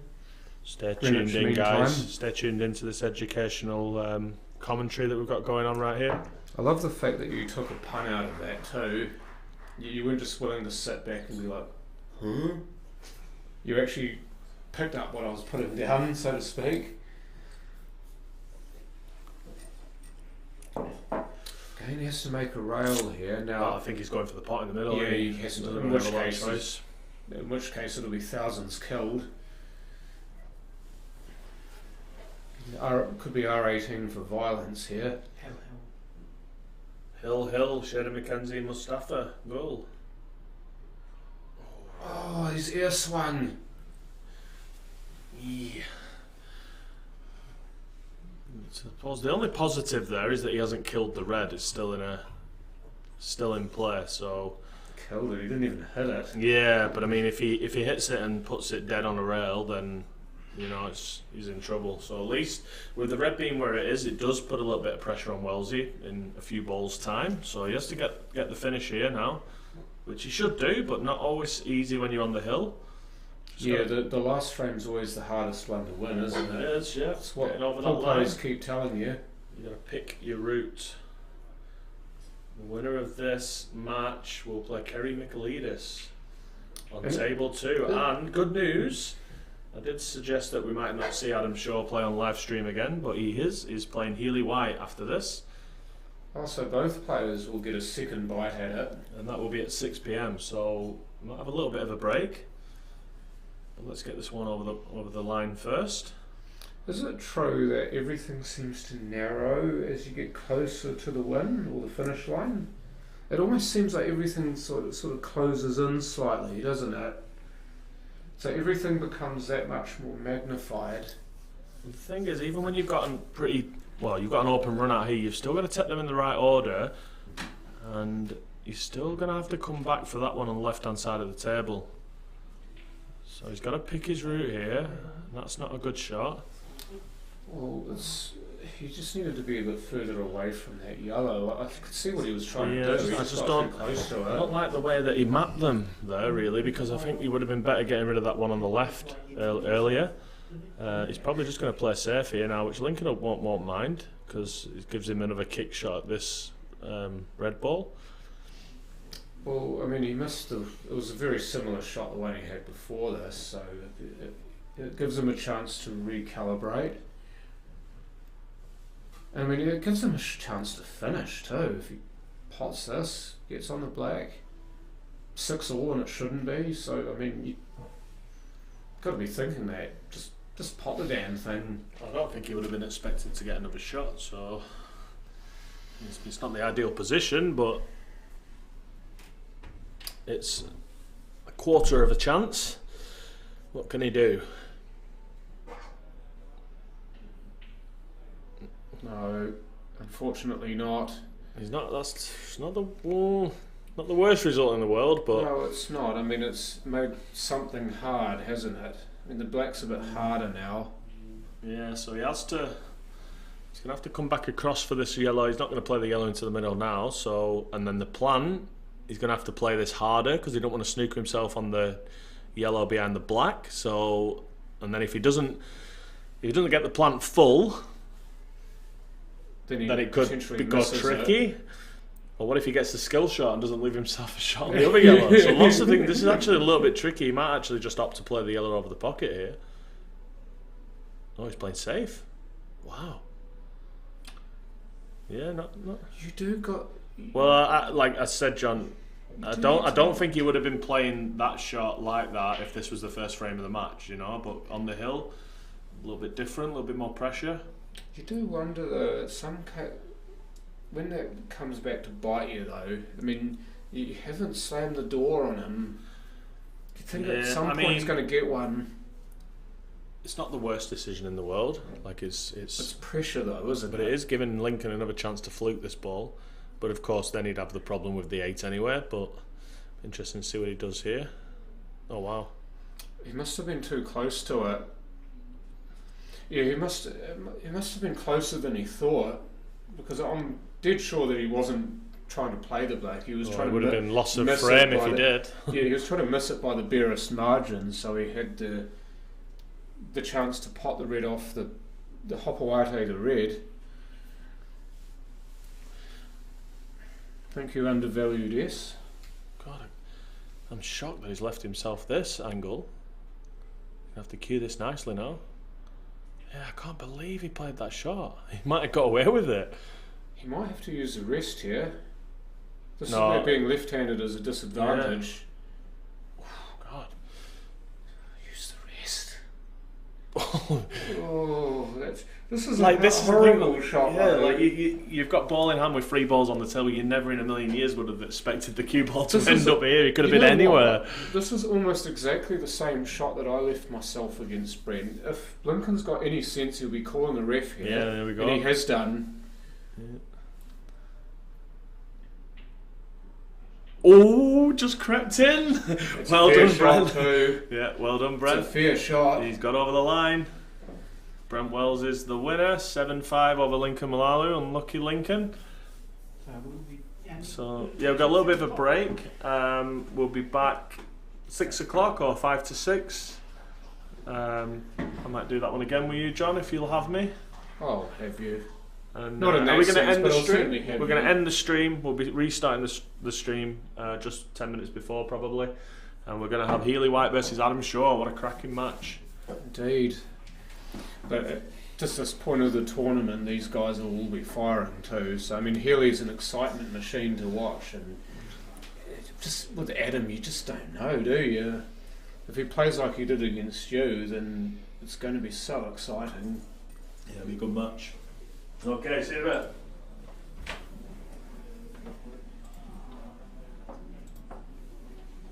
Stay Greenwich tuned in, Mean guys. Time. Stay tuned into this educational commentary that we've got going on right here. I love the fact that you took a pun out of that too. You weren't just willing to sit back and be like, huh? You actually picked up what I was putting down, so to speak. Okay, he has to make a rail here Oh, now. I think he's going for the pot in the middle. Yeah, isn't he has to. Doesn't In really which have a lot of case, choice. it'll be thousands killed. Could be R18 for violence here. Hill. Sheridan McKenzie, Mustafa, goal. Oh, his ear swung. Yeah. I suppose the only positive there is that he hasn't killed the red. It's still in play. So Killed it. He didn't even hit it. yeah, but I mean, if he hits it and puts it dead on a rail, then he's in trouble. So at least with the red being where it is, it does put a little bit of pressure on Wellesley in a few balls' time. So he has to get the finish here now, which he should do, but not always easy when you're on the hill. Yeah, the last frame's always the hardest one to win, isn't It it? is, yeah. That's what Getting over that pool line. players keep telling you. You gotta pick your route. The winner of this match will play Kerry Michaelidis on And- table 2. And good news, I did suggest that we might not see Adam Shaw play on live stream again, but he's playing Healy White after this, Also, both players will get a second bite at it. and that will be at 6 p.m. So we might have a little bit of a break. But let's get this one over the line first. Is it true that everything seems to narrow as you get closer to the win or the finish line? It almost seems like everything sort of closes in slightly, doesn't it? So everything becomes that much more magnified. The thing is, even when you've got you've got an open run out here, you've still got to take them in the right order, and you're still going to have to come back for that one on the left-hand side of the table. So he's got to pick his route here, and that's not a good shot. Well, he just needed to be a bit further away from that yellow. I could see what he was trying Yeah, to do. I He just got don't- too close to I it. don't like the way that he mapped them there, really, because I think he would have been better getting rid of that one on the left earlier. He's probably just going to play safe here now, which Lincoln won't mind, because it gives him another kick shot at this red ball. Well, I mean, he must have. It was a very similar shot the one he had before this, so it gives him a chance to recalibrate. I mean, it gives him a chance to finish too. If he pots this, gets on the black, 6-all, and it shouldn't be. So I mean, you got to be thinking that just pot the damn thing. I don't think he would have been expecting to get another shot, so it's not the ideal position, but it's a quarter of a chance. What can he do? No, unfortunately not. He's not. It's not the worst result in the world, but No, it's not. I mean, it's made something hard, hasn't it? I mean, the black's a bit harder now. yeah. So he has to. He's gonna have to come back across for this yellow. He's not going to play the yellow into the middle now. So, and then the plan, he's going to have to play this harder because he don't want to snooker himself on the yellow behind the black. So, and then if he doesn't get the plant full, Then then it could potentially go misses tricky. it. Or what if he gets the skill shot and doesn't leave himself a shot on the other yellow? So lots of things. This is actually a little bit tricky. He might actually just opt to play the yellow over the pocket here. Oh, he's playing safe. Wow. Yeah, not. You do got. Well, like I said, John, I don't think he would have been playing that shot like that if this was the first frame of the match, you know. But on the hill, a little bit different, a little bit more pressure. You do wonder though, when that comes back to bite you though. I mean, you haven't slammed the door on him. Do you think at some point he's going to get one? It's not the worst decision in the world. Like It's it's pressure though, isn't but it? it is giving Lincoln another chance to fluke this ball. But of course, then he'd have the problem with the 8 anyway. But interesting to see what he does here. Oh wow! He must have been too close to it. Yeah, he must have been closer than he thought, because I'm dead sure that he wasn't trying to play the bloke. He was Well, trying it to would have been loss of miss frame it if by he the- did. Yeah, he was trying to miss it by the barest margin, so he had the chance to pot the red off the Hopawate the red. Thank you, undervalued S. God, I'm shocked that he's left himself this angle. I have to cue this nicely now. Yeah, I can't believe he played that shot. He might have got away with it. He might have to use the rest here. This is No. where being left-handed is a disadvantage. God. Use the rest. Oh, this is Like, a this is the horrible thing, shot. yeah, like, like you've got ball in hand with 3 balls on the table. You never in a million years would have expected the cue ball to This end is- up here. It could have you been know anywhere. what? This is almost exactly the same shot that I left myself against Brent. If Lincoln's got any sense, he'll be calling the ref here. Yeah, there we go. And he has done. Oh, just crept in. It's Well a fair done, shot Brent. too. Yeah, well done, It's a Brent. fair shot. He's got over the line. Brent Wells is the winner. 7-5 over Lincoln Malalu. Unlucky Lincoln. So we'll be. So yeah, we've got a little bit of a break. We'll be back 6 o'clock or 5 to 6. I might do that one again with you, John, if you'll have me. Oh, have you? And, Not in that are we going to sense, end but the I'll stream? certainly have We're going you. to end the stream. We'll be restarting the stream just 10 minutes before probably, and we're going to have Healy White versus Adam Shaw. What a cracking match! Indeed. But just this point of the tournament, these guys will all be firing too. So I mean, Healy's an excitement machine to watch, and just with Adam, you just don't know, do you? If he plays like he did against you, then it's going to be so exciting. Yeah, it'll be a good match. Okay, see you in a bit.